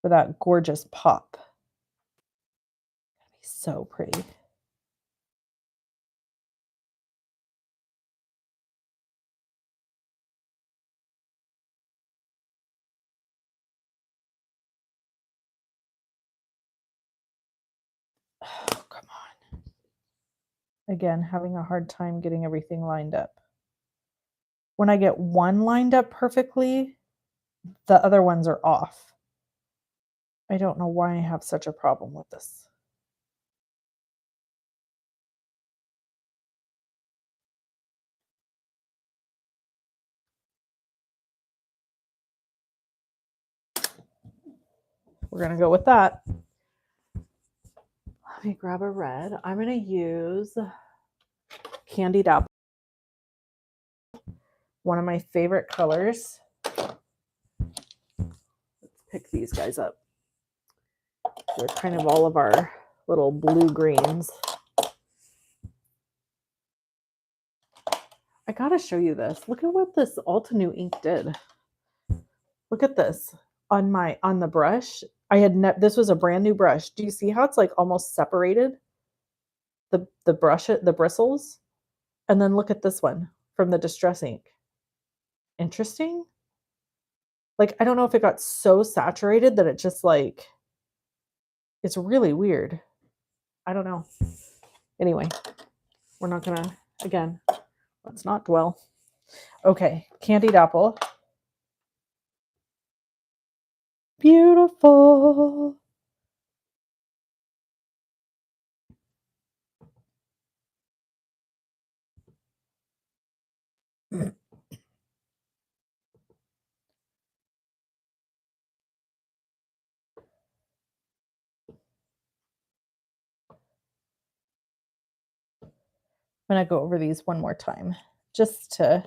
for that gorgeous pop. So pretty. Oh, come on. Again, having a hard time getting everything lined up. When I get one lined up perfectly, the other ones are off. I don't know why I have such a problem with this. We're going to go with that. Let me grab a red. I'm going to use Candied Apple, one of my favorite colors. Let's pick these guys up. They're kind of all of our little blue greens. I gotta show you this. Look at what this Altenew ink did. Look at this on the brush. This was a brand new brush. Do you see how it's like almost separated? The brush, the bristles, and then look at this one from the Distress ink. Interesting. Like, I don't know if it got so saturated that it just like, it's really weird. I don't know. Anyway, we're not gonna, again, let's not dwell. Okay, Candied Apple. Beautiful. I'm going to go over these one more time just to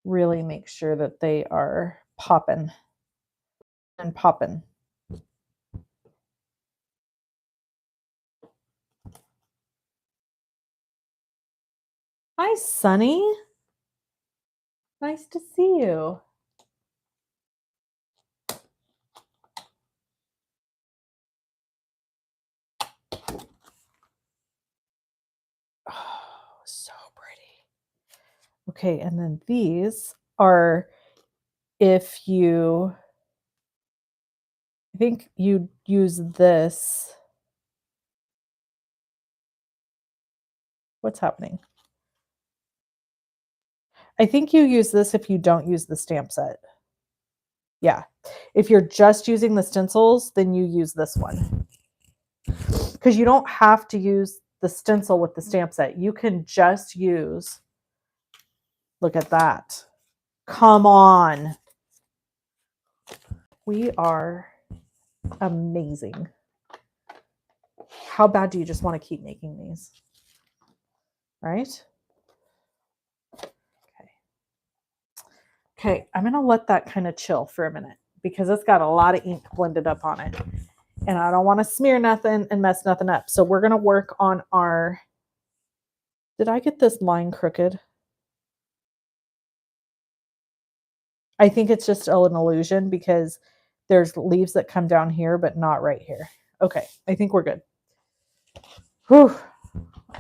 really make sure that they are popping and popping. Hi, Sunny. Nice to see you. Oh, so pretty. Okay, and then these are, if you, I think you use this. What's happening? I think you use this if you don't use the stamp set. Yeah. If you're just using the stencils, then you use this one. Because you don't have to use the stencil with the stamp set. You can just use, look at that. Come on. We are amazing. How bad do you just want to keep making these? Right? Okay, I'm going to let that kind of chill for a minute because it's got a lot of ink blended up on it. And I don't want to smear nothing and mess nothing up. So we're going to work on our, did I get this line crooked? I think it's just an illusion because there's leaves that come down here, but not right here. Okay, I think we're good. Whew.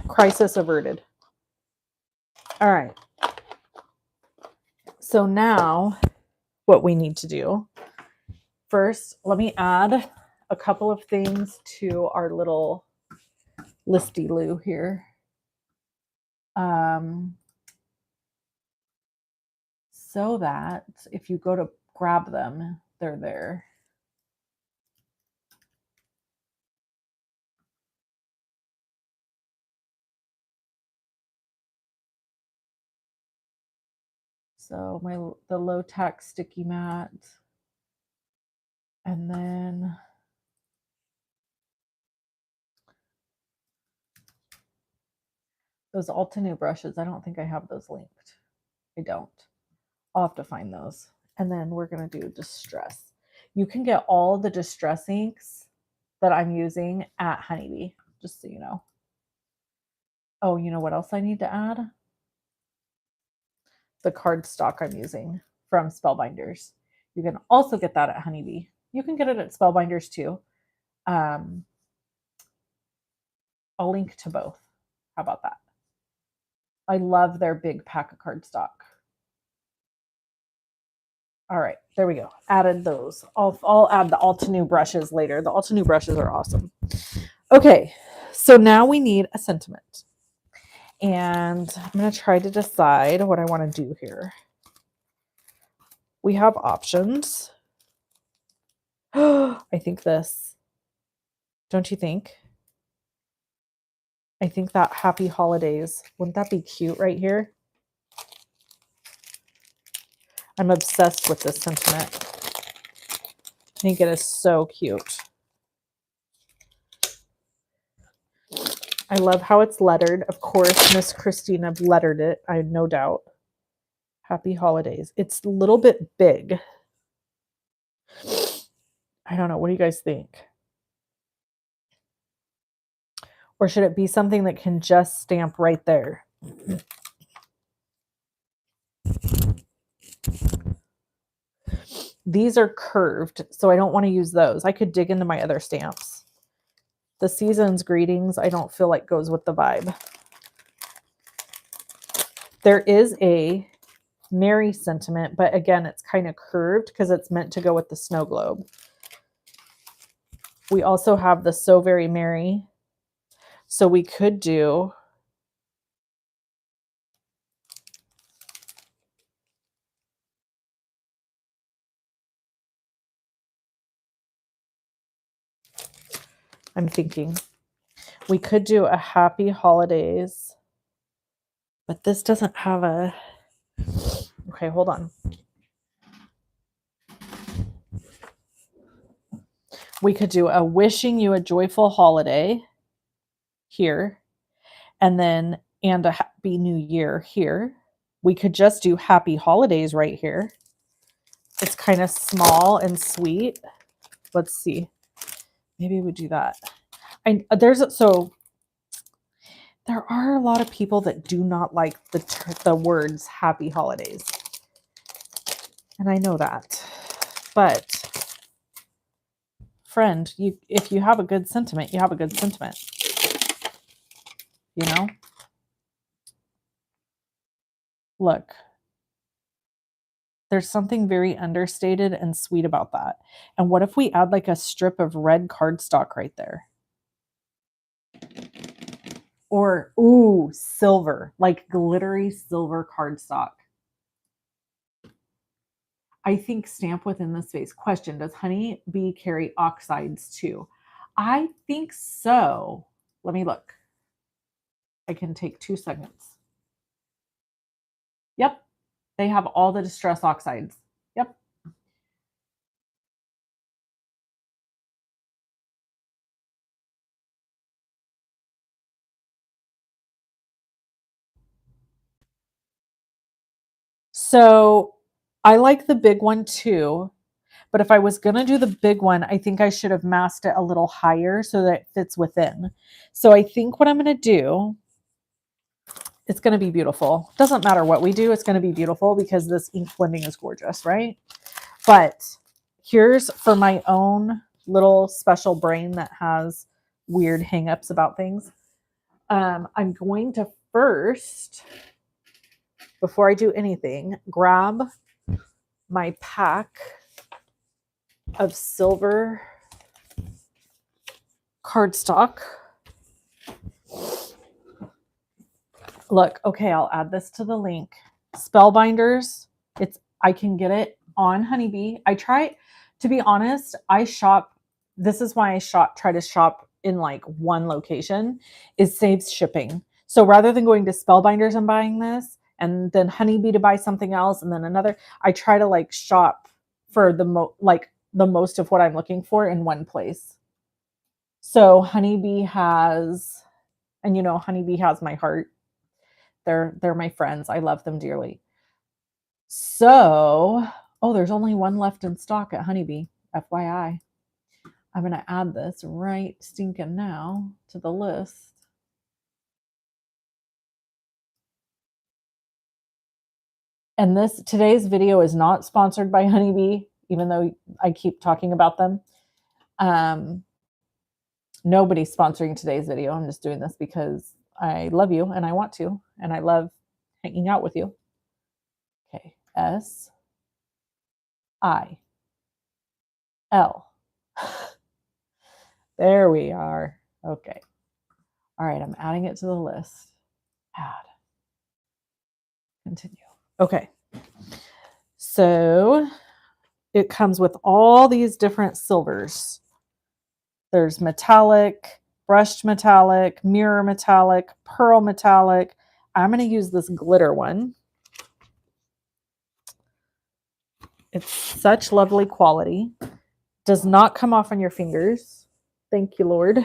Crisis averted. All right. So now what we need to do, first, let me add a couple of things to our little listy-loo here. So that if you go to grab them, they're there. So the low tack sticky mat, and then those Altenew brushes. I don't think I have those linked. I don't. I'll have to find those. And then we're gonna do distress. You can get all the distress inks that I'm using at Honeybee, just so you know. Oh, you know what else I need to add? The cardstock I'm using from Spellbinders. You can also get that at Honeybee. You can get it at Spellbinders too. I'll link to both. How about that? I love their big pack of cardstock. All right, there we go. Added those. I'll add the Altenew brushes later. The Altenew brushes are awesome. Okay, so now we need a sentiment. And I'm going to try to decide what I want to do here. We have options. I think this. Don't you think? I think that happy holidays. Wouldn't that be cute right here? I'm obsessed with this sentiment. I think it is so cute. I love how it's lettered. Of course, Miss Christina lettered it. I have no doubt. Happy holidays. It's a little bit big. I don't know. What do you guys think? Or should it be something that can just stamp right there? These are curved, so I don't want to use those. I could dig into my other stamps. The Season's Greetings, I don't feel like goes with the vibe. There is a Merry Sentiment, but again, it's kind of curved because it's meant to go with the snow globe. We also have the So Very Merry. So we could do I'm thinking we could do a Happy Holidays, but this doesn't have a, okay, hold on. We could do a Wishing You a Joyful Holiday here, and then, and a Happy New Year here. We could just do Happy Holidays right here. It's kind of small and sweet. Let's see. Maybe we do that. So there are a lot of people that do not like the words Happy Holidays. And I know that. But friend, if you have a good sentiment, you have a good sentiment. You know? Look. There's something very understated and sweet about that. And what if we add like a strip of red cardstock right there? Or, ooh, silver, like glittery silver cardstock. I think stamp within the space. Question, does honeybee carry oxides too? I think so. Let me look. I can take 2 seconds. Yep, they have all the distress oxides. Yep. So I like the big one too, but if I was going to do the big one, I think I should have masked it a little higher so that it fits within. So I think what I'm going to do, it's going to be beautiful. Doesn't matter what we do, it's going to be beautiful because this ink blending is gorgeous, right? But here's for my own little special brain that has weird hangups about things. I'm going to first, before I do anything, grab my pack of silver cardstock. Look, okay, I'll add this to the link. Spellbinders, I can get it on Honeybee. I try, to be honest, I shop, this is why I try to shop in like one location, it saves shipping. So rather than going to Spellbinders and buying this, and then Honeybee to buy something else, and then another, I try to like shop for the most of what I'm looking for in one place. So Honeybee has, and you know, Honeybee has my heart. They're my friends. I love them dearly. So, oh, there's only one left in stock at Honeybee, FYI. I'm going to add this right stinking now to the list. And today's video is not sponsored by Honeybee, even though I keep talking about them. Nobody's sponsoring today's video. I'm just doing this because I love you and I want to, and I love hanging out with you. Okay, S I L. There we are. Okay. All right, I'm adding it to the list. Add. Continue. Okay. So it comes with all these different silvers. There's metallic, brushed metallic, mirror metallic, pearl metallic. I'm going to use this glitter one. It's such lovely quality. Does not come off on your fingers. Thank you, Lord.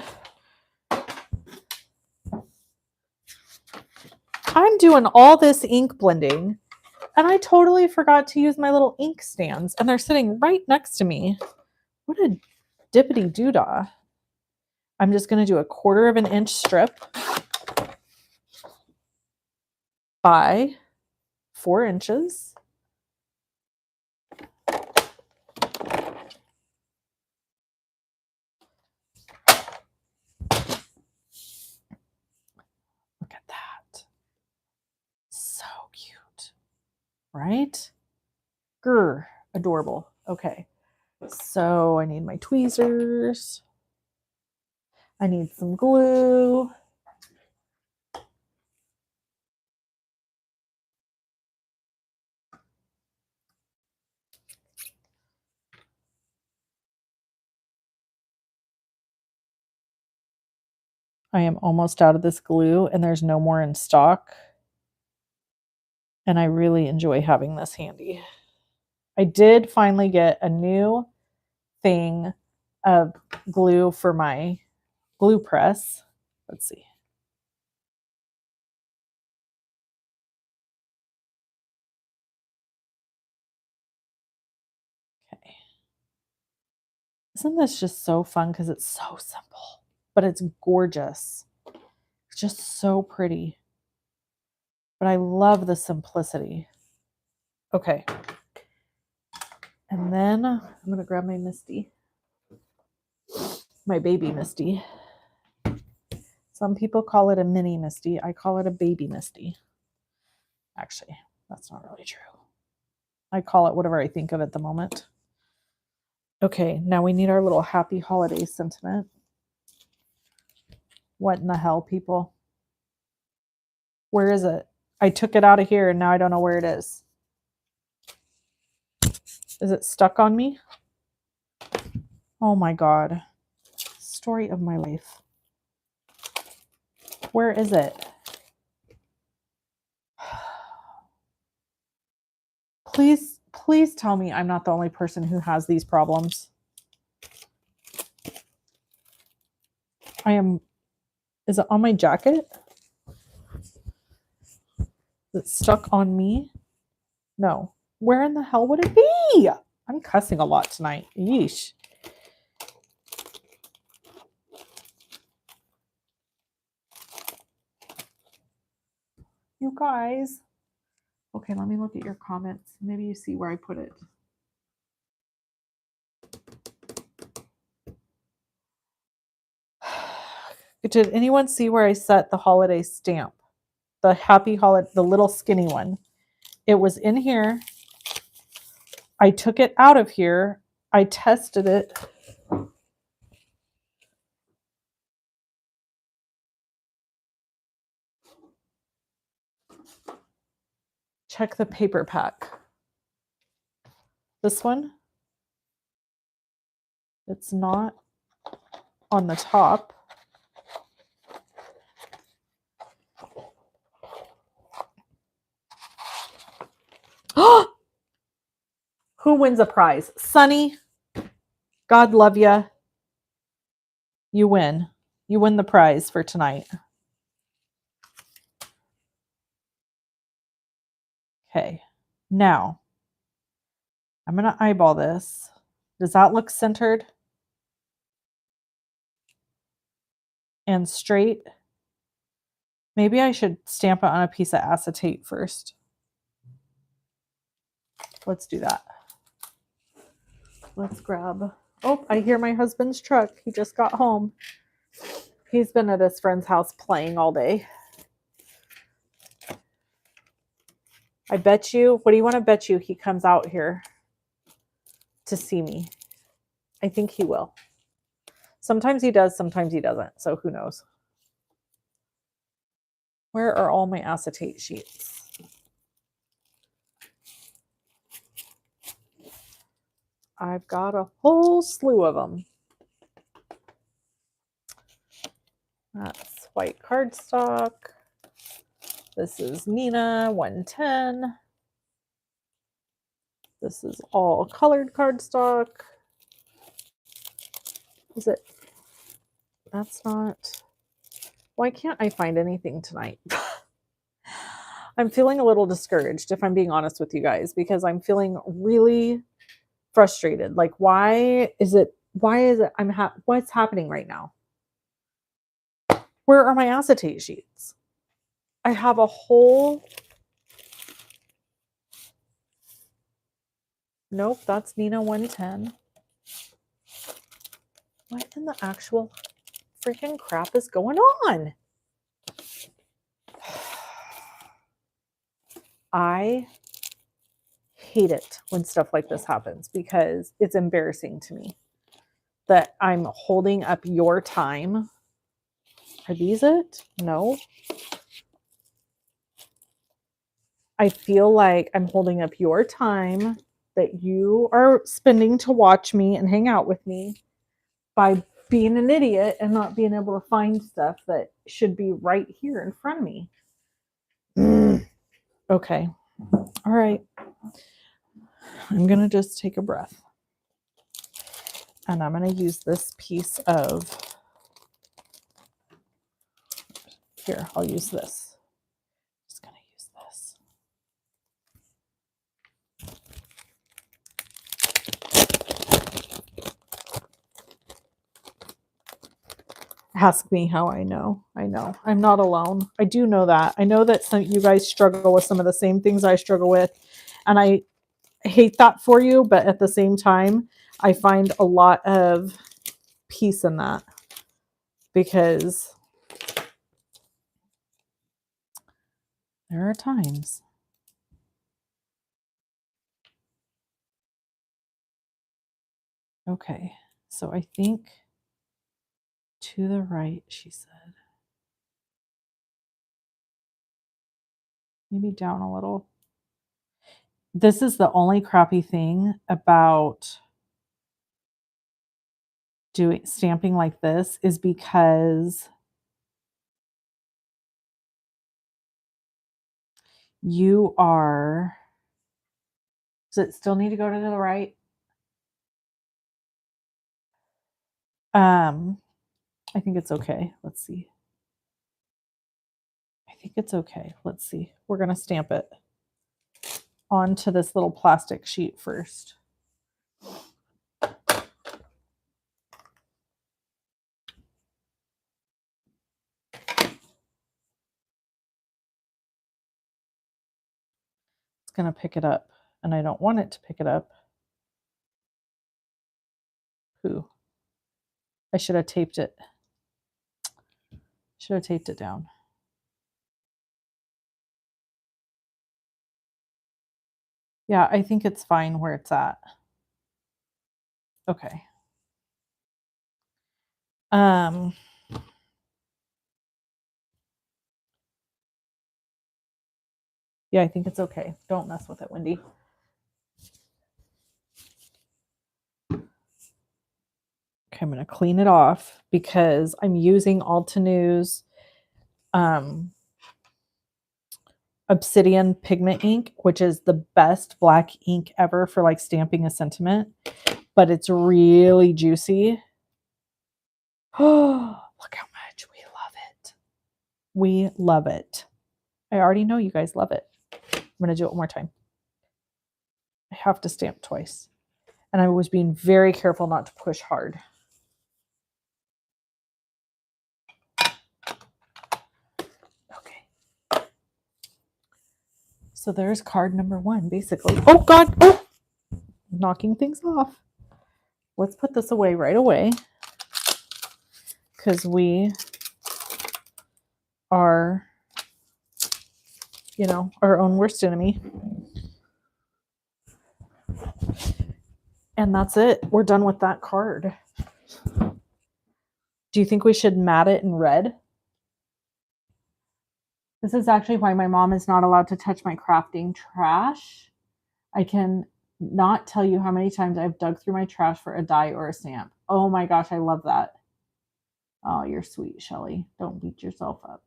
I'm doing all this ink blending and I totally forgot to use my little ink stands and they're sitting right next to me. What a dippity doodah. I'm just going to do a 1/4 of an inch strip by 4 inches. Look at that. So cute. Right? Grr, adorable. Okay. So I need my tweezers. I need some glue. I am almost out of this glue and there's no more in stock. And I really enjoy having this handy. I did finally get a new thing of glue for my glue press. Let's see. Okay. Isn't this just so fun because it's so simple, but it's gorgeous. It's just so pretty. But I love the simplicity. Okay. And then I'm going to grab my Misty. My baby Misty. Some people call it a mini Misty. I call it a baby Misty. Actually, that's not really true. I call it whatever I think of at the moment. Okay, now we need our little happy holiday sentiment. What in the hell, people? Where is it? I took it out of here and now I don't know where it is. Is it stuck on me? Oh my God. Story of my life. Where is it? Please tell me I'm not the only person who has these problems. Is it on my jacket? Is it stuck on me? No. Where in the hell would it be? I'm cussing a lot tonight. Yeesh. You guys. Okay, let me look at your comments. Maybe you see where I put it. Did anyone see where I set the holiday stamp? The happy holiday, the little skinny one. It was in here. I took it out of here. I tested it. Check the paper pack. This one, it's not on the top. Who wins a prize? Sunny, God love you. You win. You win the prize for tonight. Okay, now I'm going to eyeball this. Does that look centered and straight? Maybe I should stamp it on a piece of acetate first. Let's do that. Let's grab. Oh, I hear my husband's truck. He just got home. He's been at his friend's house playing all day. I bet you, what do you want to bet you he comes out here to see me? I think he will. Sometimes he does, sometimes he doesn't. So who knows? Where are all my acetate sheets? I've got a whole slew of them. That's white cardstock. This is Nina 110. This is all colored cardstock. Is it? That's not. Why can't I find anything tonight? I'm feeling a little discouraged, if I'm being honest with you guys, because I'm feeling really frustrated. Like, why is it, what's happening right now? Where are my acetate sheets? I have a whole, nope, that's Nina 110. What in the actual freaking crap is going on? I hate it when stuff like this happens because it's embarrassing to me that I'm holding up your time. Are these it? No. I feel like I'm holding up your time that you are spending to watch me and hang out with me by being an idiot and not being able to find stuff that should be right here in front of me. Okay. All right. I'm going to just take a breath. And I'm going to use this piece of, here, I'll use this. Just going to use this. Ask me how I know. I know. I'm not alone. I do know that. I know that some you guys struggle with some of the same things I struggle with. And I hate that for you, but at the same time, I find a lot of peace in that because there are times Okay, so I think to the right, she said. Maybe down a little. This is the only crappy thing about doing stamping like this is because you are, does it still need to go to the right? I think it's okay. Let's see. I think it's okay. Let's see. We're going to stamp it onto this little plastic sheet first. It's going to pick it up, and I don't want it to pick it up. Ooh. I should have taped it. Should have taped it down. Yeah, I think it's fine where it's at. Okay. Yeah, I think it's okay. Don't mess with it, Wendy. Okay, I'm going to clean it off because I'm using Altenews Obsidian pigment ink, which is the best black ink ever for like stamping a sentiment, but it's really juicy. Oh, look how much we love it. We love it. I already know you guys love it. I'm going to do it one more time. I have to stamp twice. And I was being very careful not to push hard. Okay. So there's card number 1, basically. Oh, God. Oh! Knocking things off. Let's put this away right away. Because we are, you know, our own worst enemy. And that's it. We're done with that card. Do you think we should mat it in red? This is actually why my mom is not allowed to touch my crafting trash. I can not tell you how many times I've dug through my trash for a die or a stamp. Oh my gosh, I love that. Oh, you're sweet, Shelly. Don't beat yourself up.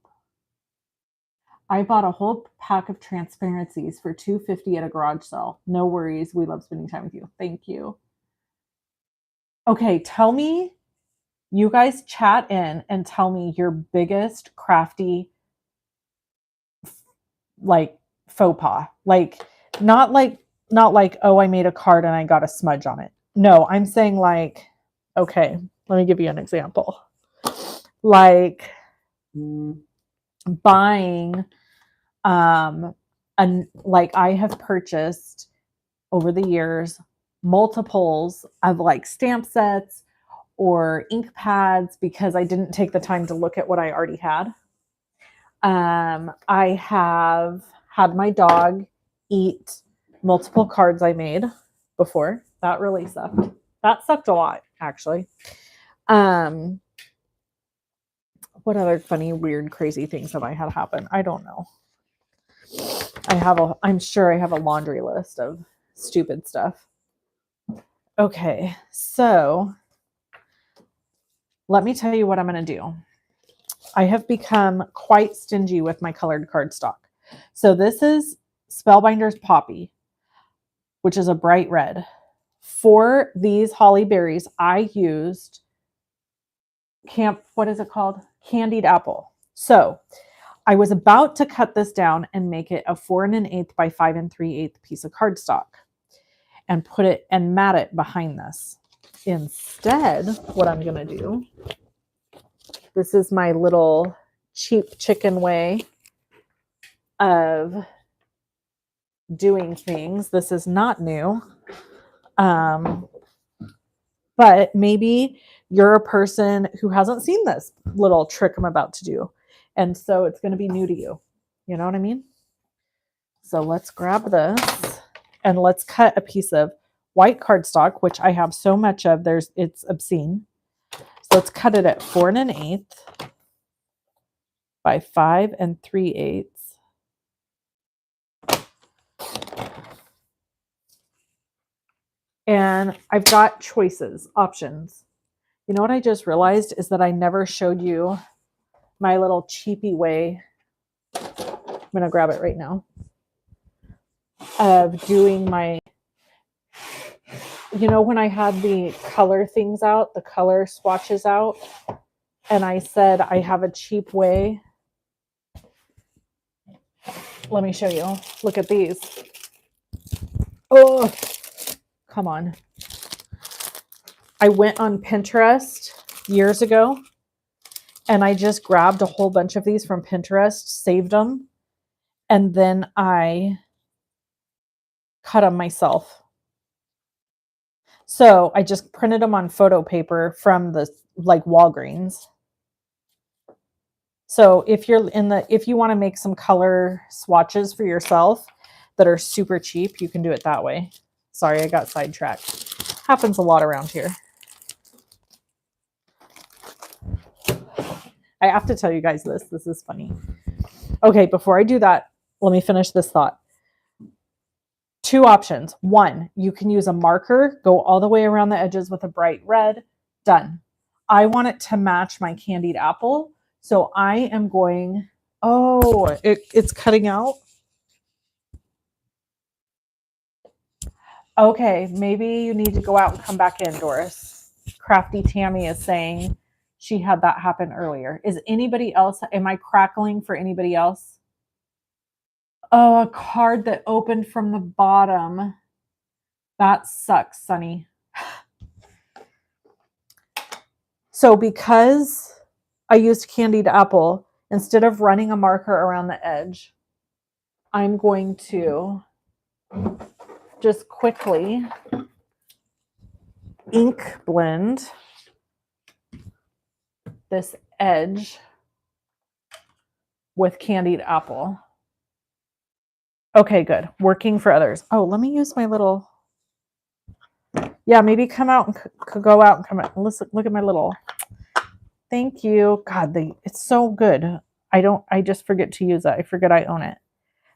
I bought a whole pack of transparencies for $2.50 at a garage sale. No worries. We love spending time with you. Thank you. Okay, tell me, you guys chat in and tell me your biggest crafty like faux pas. Like not like oh, I made a card and I got a smudge on it. No, I'm saying like, okay, let me give you an example. Like buying and like I have purchased over the years multiples of like stamp sets or ink pads because I didn't take the time to look at what I already had. I have had my dog eat multiple cards I made before. That really sucked. That sucked a lot, actually. What other funny, weird, crazy things have I had happen? I don't know. I'm sure I have a laundry list of stupid stuff. Okay, so let me tell you what I'm going to do. I have become quite stingy with my colored cardstock. So this is Spellbinder's Poppy, which is a bright red. For these holly berries, I used what is it called? Candied apple. So I was about to cut this down and make it a 4 1/8 by 5 3/8 piece of cardstock and put it and mat it behind this. Instead, what I'm going to do, this is my little cheap chicken way of doing things. This is not new. But maybe you're a person who hasn't seen this little trick I'm about to do. And so it's going to be new to you. You know what I mean? So let's grab this and let's cut a piece of white cardstock, which I have so much of, it's obscene. So let's cut it at 4 1/8 by 5 3/8. And I've got choices, options. You know what I just realized is that I never showed you my little cheapy way. I'm going to grab it right now. Of doing my, you know, when I had the color things out, the color swatches out, and I said I have a cheap way. Let me show you. Look at these. Oh, come on. I went on Pinterest years ago and I just grabbed a whole bunch of these from Pinterest, saved them, and then I cut them myself. So I just printed them on photo paper from the like Walgreens. So if you want to make some color swatches for yourself that are super cheap, you can do it that way. Sorry, I got sidetracked. Happens a lot around here. I have to tell you guys this. This is funny. Okay, before I do that, let me finish this thought. 2 options. 1, you can use a marker, go all the way around the edges with a bright red. Done. I want it to match my candied apple. So I am going, oh, it's cutting out. Okay, maybe you need to go out and come back in, Doris. Crafty Tammy is saying she had that happen earlier. Is anybody else, am I crackling for anybody else? Oh, a card that opened from the bottom. That sucks, Sunny. So because I used candied apple, instead of running a marker around the edge, I'm going to just quickly ink blend this edge with candied apple. Okay, good. Working for others. Oh, let me use my little, yeah, maybe come out and go out and come out. Listen, look at my little, thank you. God, it's so good. I just forget to use that. I forget I own it.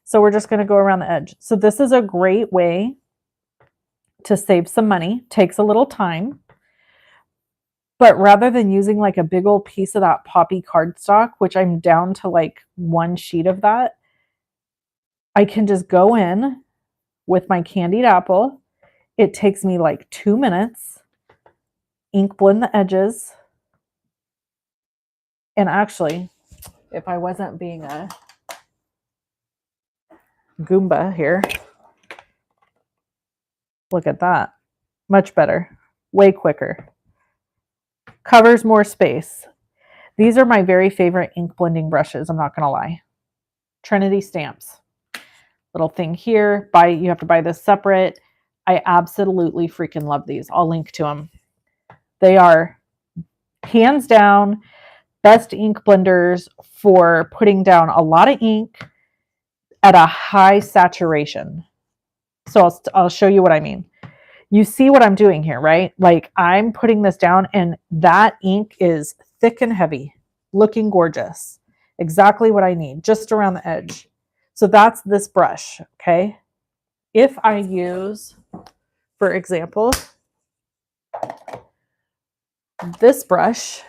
So we're just going to go around the edge. So this is a great way to save some money. Takes a little time. But rather than using like a big old piece of that poppy cardstock, which I'm down to like 1 sheet of that, I can just go in with my candied apple. It takes me like 2 minutes. Ink blend the edges. And actually, if I wasn't being a Goomba here, look at that. Much better. Way quicker. Covers more space. These are my very favorite ink blending brushes, I'm not going to lie. Trinity Stamps. Little thing here. You have to buy this separate. I absolutely freaking love these. I'll link to them. They are hands down best ink blenders for putting down a lot of ink at a high saturation. So I'll show you what I mean. You see what I'm doing here, right? Like I'm putting this down and that ink is thick and heavy, looking gorgeous. Exactly what I need, just around the edge. So that's this brush, okay? If I use, for example, this brush,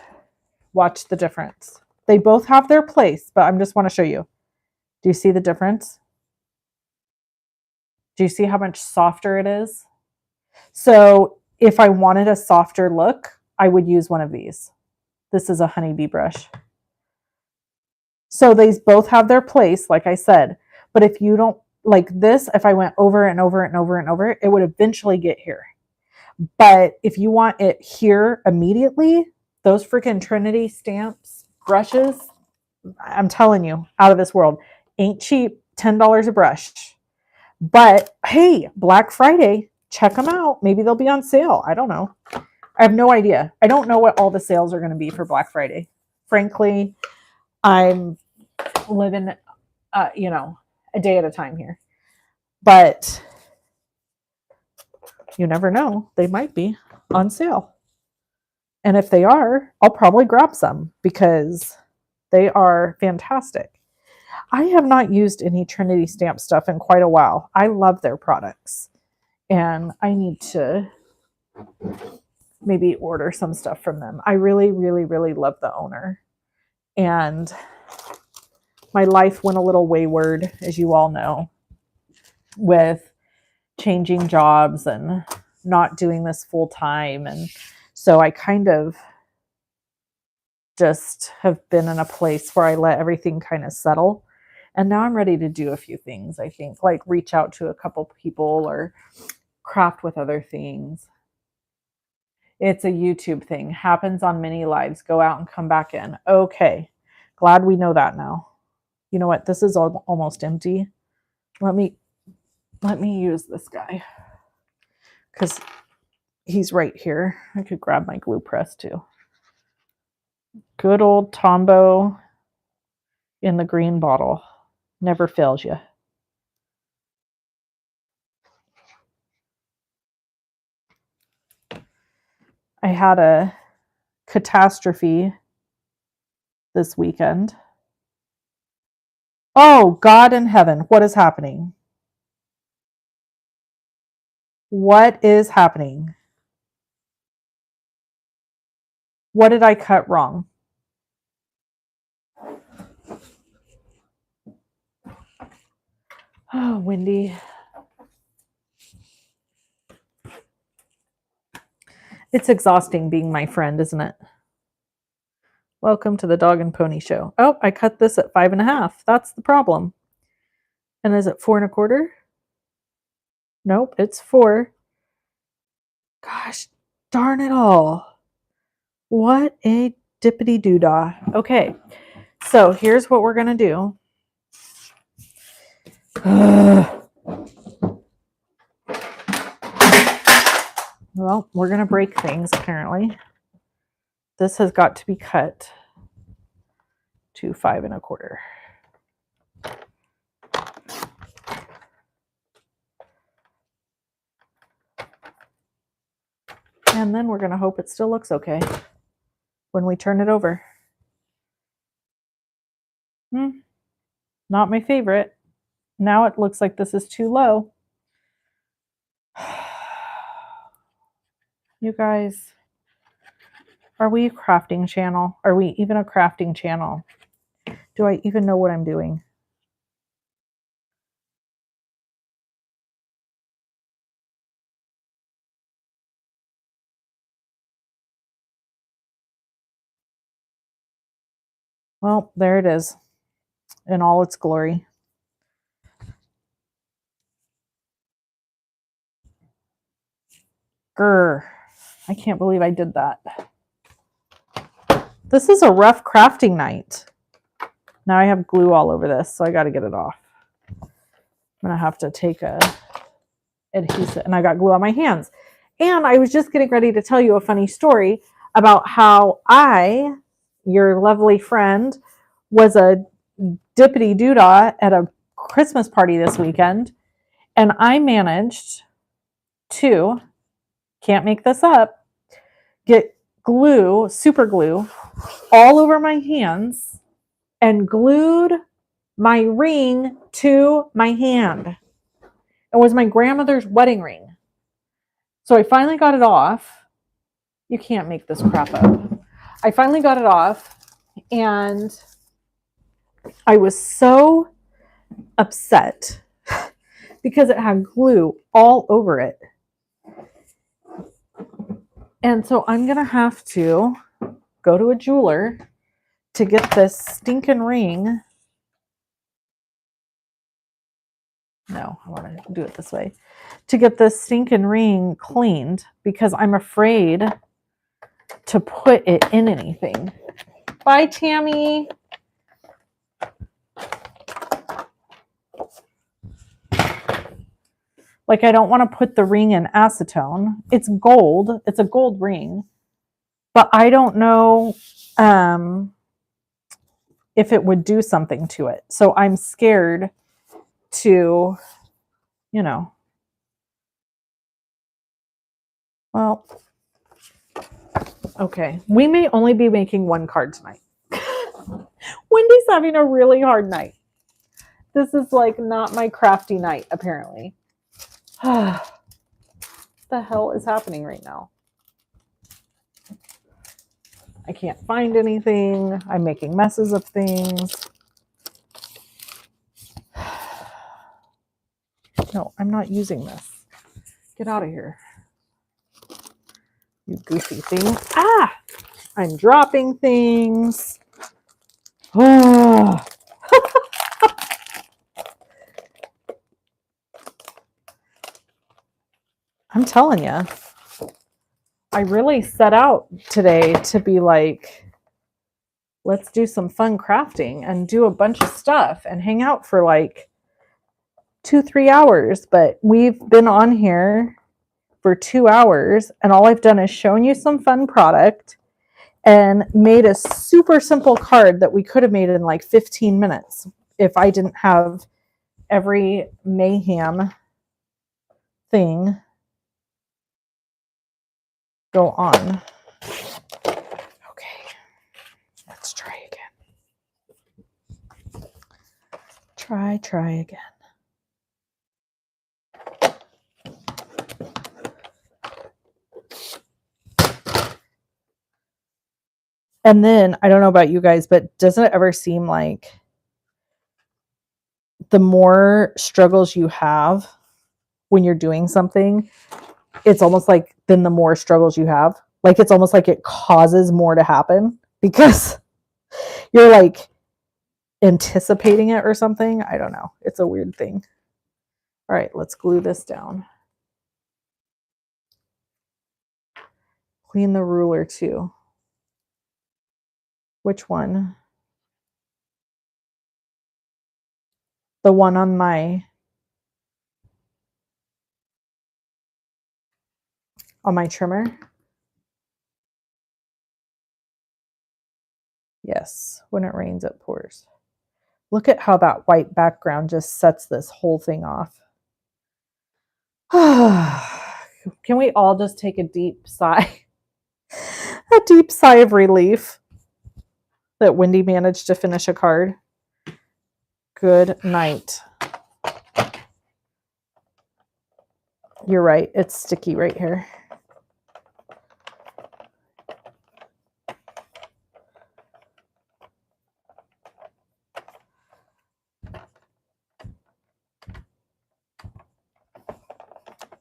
watch the difference. They both have their place, but I just want to show you. Do you see the difference? Do you see how much softer it is? So if I wanted a softer look, I would use one of these. This is a honeybee brush. So these both have their place, like I said. But if you don't like this, if I went over and over and over and over, it would eventually get here. But if you want it here immediately, those freaking Trinity Stamps brushes, I'm telling you, out of this world. Ain't cheap, $10 a brush. But hey, Black Friday, check them out. Maybe they'll be on sale. I don't know. I have no idea. I don't know what all the sales are going to be for Black Friday. Frankly, I'm living, a day at a time here. But You never know. They might be on sale. And if they are, I'll probably grab some because they are fantastic. I have not used any Trinity Stamp stuff in quite a while. I love their products. And I need to maybe order some stuff from them. I really, really, really love the owner. And my life went a little wayward, as you all know, with changing jobs and not doing this full time. And so I kind of just have been in a place where I let everything kind of settle. And now I'm ready to do a few things, I think, like reach out to a couple people or craft with other things. It's a YouTube thing. Happens on many lives. Go out and come back in. Okay. Glad we know that now. You know what? This is almost empty. Let me use this guy because he's right here. I could grab my glue press too. Good old Tombow in the green bottle. Never fails you. I had a catastrophe this weekend. Oh, God in heaven, what is happening? What is happening? What did I cut wrong? Oh, Wendy. It's exhausting being my friend, isn't it? Welcome to the Dog and Pony Show. Oh, I cut this at 5.5. That's the problem. And is it 4.25? Nope, it's 4. Gosh, darn it all. What a dippity doodah. Okay, so here's what we're going to do. Well, we're going to break things, apparently. This has got to be cut to 5.25. And then we're going to hope it still looks okay when we turn it over. Not my favorite. Now it looks like this is too low. You guys, are we a crafting channel? Are we even a crafting channel? Do I even know what I'm doing? Well, there it is in all its glory. Grr. I can't believe I did that. This is a rough crafting night. Now I have glue all over this, so I got to get it off. I'm going to have to take a adhesive, and I got glue on my hands. And I was just getting ready to tell you a funny story about how I, your lovely friend, was a dippity doodah at a Christmas party this weekend, and I managed to, can't make this up, get glue, super glue, all over my hands and glued my ring to my hand. It was my grandmother's wedding ring. So I finally got it off. You can't make this crap up. I finally got it off, and I was so upset because it had glue all over it. And so I'm going to have to go to a jeweler to get this stinking ring. No, I want to do it this way. To get this stinking ring cleaned because I'm afraid to put it in anything. Bye, Tammy. Like, I don't want to put the ring in acetone. It's gold. It's a gold ring. But I don't know if it would do something to it. So I'm scared to, Well, okay. We may only be making one card tonight. Wendy's having a really hard night. This is like not my crafty night, apparently. What the hell is happening right now? I can't find anything. I'm making messes of things. No, I'm not using this. Get out of here. You goofy thing. Ah! I'm dropping things. Oh. I'm telling you, I really set out today to be like, let's do some fun crafting and do a bunch of stuff and hang out for like 2-3 hours. But we've been on here for 2 hours and all I've done is shown you some fun product and made a super simple card that we could have made in like 15 minutes if I didn't have every mayhem thing go on. Okay, let's try again. Try again. And then, I don't know about you guys, but doesn't it ever seem like the more struggles you have when you're doing something, it's almost like then the more struggles you have? Like it's almost like it causes more to happen because you're like anticipating it or something. I don't know. It's a weird thing. All right, let's glue this down. Clean the ruler too. Which one? The one on my trimmer? Yes, when it rains, it pours. Look at how that white background just sets this whole thing off. Can we all just take a deep sigh? A deep sigh of relief that Wendy managed to finish a card. Good night. You're right. It's sticky right here.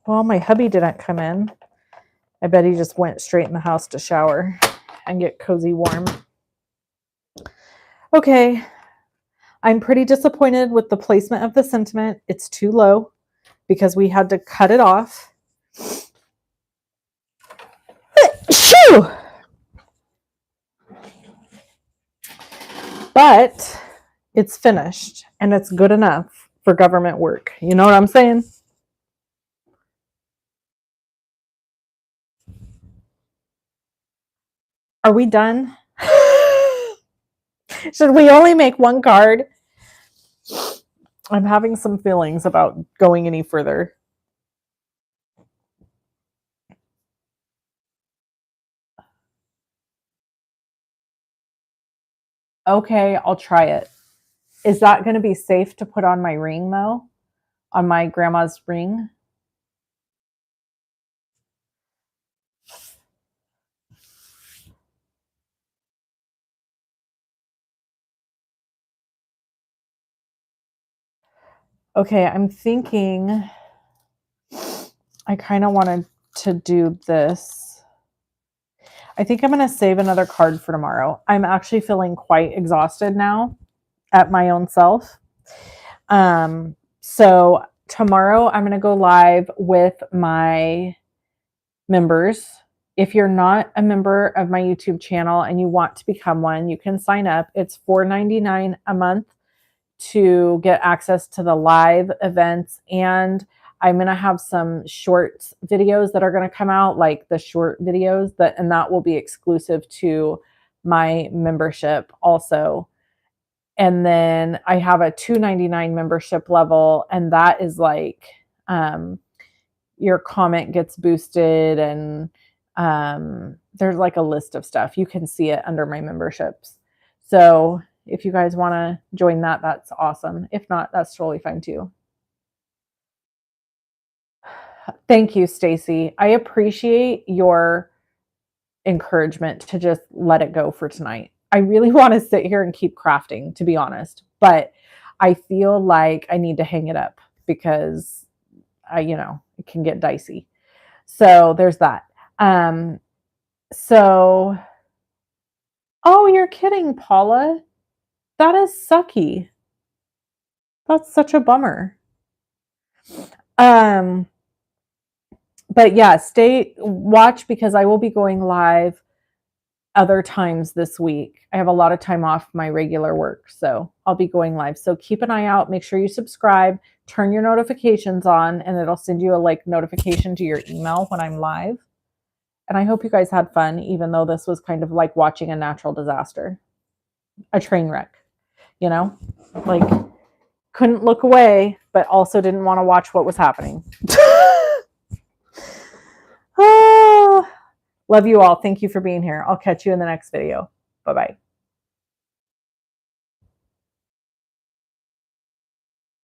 Well, my hubby didn't come in. I bet he just went straight in the house to shower and get cozy warm. Okay. I'm pretty disappointed with the placement of the sentiment. It's too low because we had to cut it off. Shoo! But it's finished and it's good enough for government work. You know what I'm saying? Are we done? Should we only make one card? I'm having some feelings about going any further. Okay, I'll try it. Is that going to be safe to put on my ring, though? On my grandma's ring? Okay, I'm thinking I kind of wanted to do this. I think I'm going to save another card for tomorrow. I'm actually feeling quite exhausted now at my own self. So tomorrow I'm going to go live with my members. If you're not a member of my YouTube channel and you want to become one, you can sign up. It's $4.99 a month to get access to the live events. And I'm going to have some short videos that are going to come out, like the short videos, and that will be exclusive to my membership also. And then I have a $2.99 membership level, and that is like, your comment gets boosted, and there's like a list of stuff. You can see it under my memberships. So if you guys want to join that, that's awesome. If not, that's totally fine too. Thank you, Stacy. I appreciate your encouragement to just let it go for tonight. I really want to sit here and keep crafting, to be honest, but I feel like I need to hang it up because it can get dicey. So there's that. So, oh, you're kidding, Paula. That is sucky. That's such a bummer. But yeah, watch because I will be going live other times this week. I have a lot of time off my regular work, so I'll be going live. So keep an eye out. Make sure you subscribe, turn your notifications on, and it'll send you a notification to your email when I'm live. And I hope you guys had fun, even though this was kind of like watching a natural disaster, a train wreck, couldn't look away, but also didn't want to watch what was happening. Oh, love you all. Thank you for being here. I'll catch you in the next video. Bye-bye.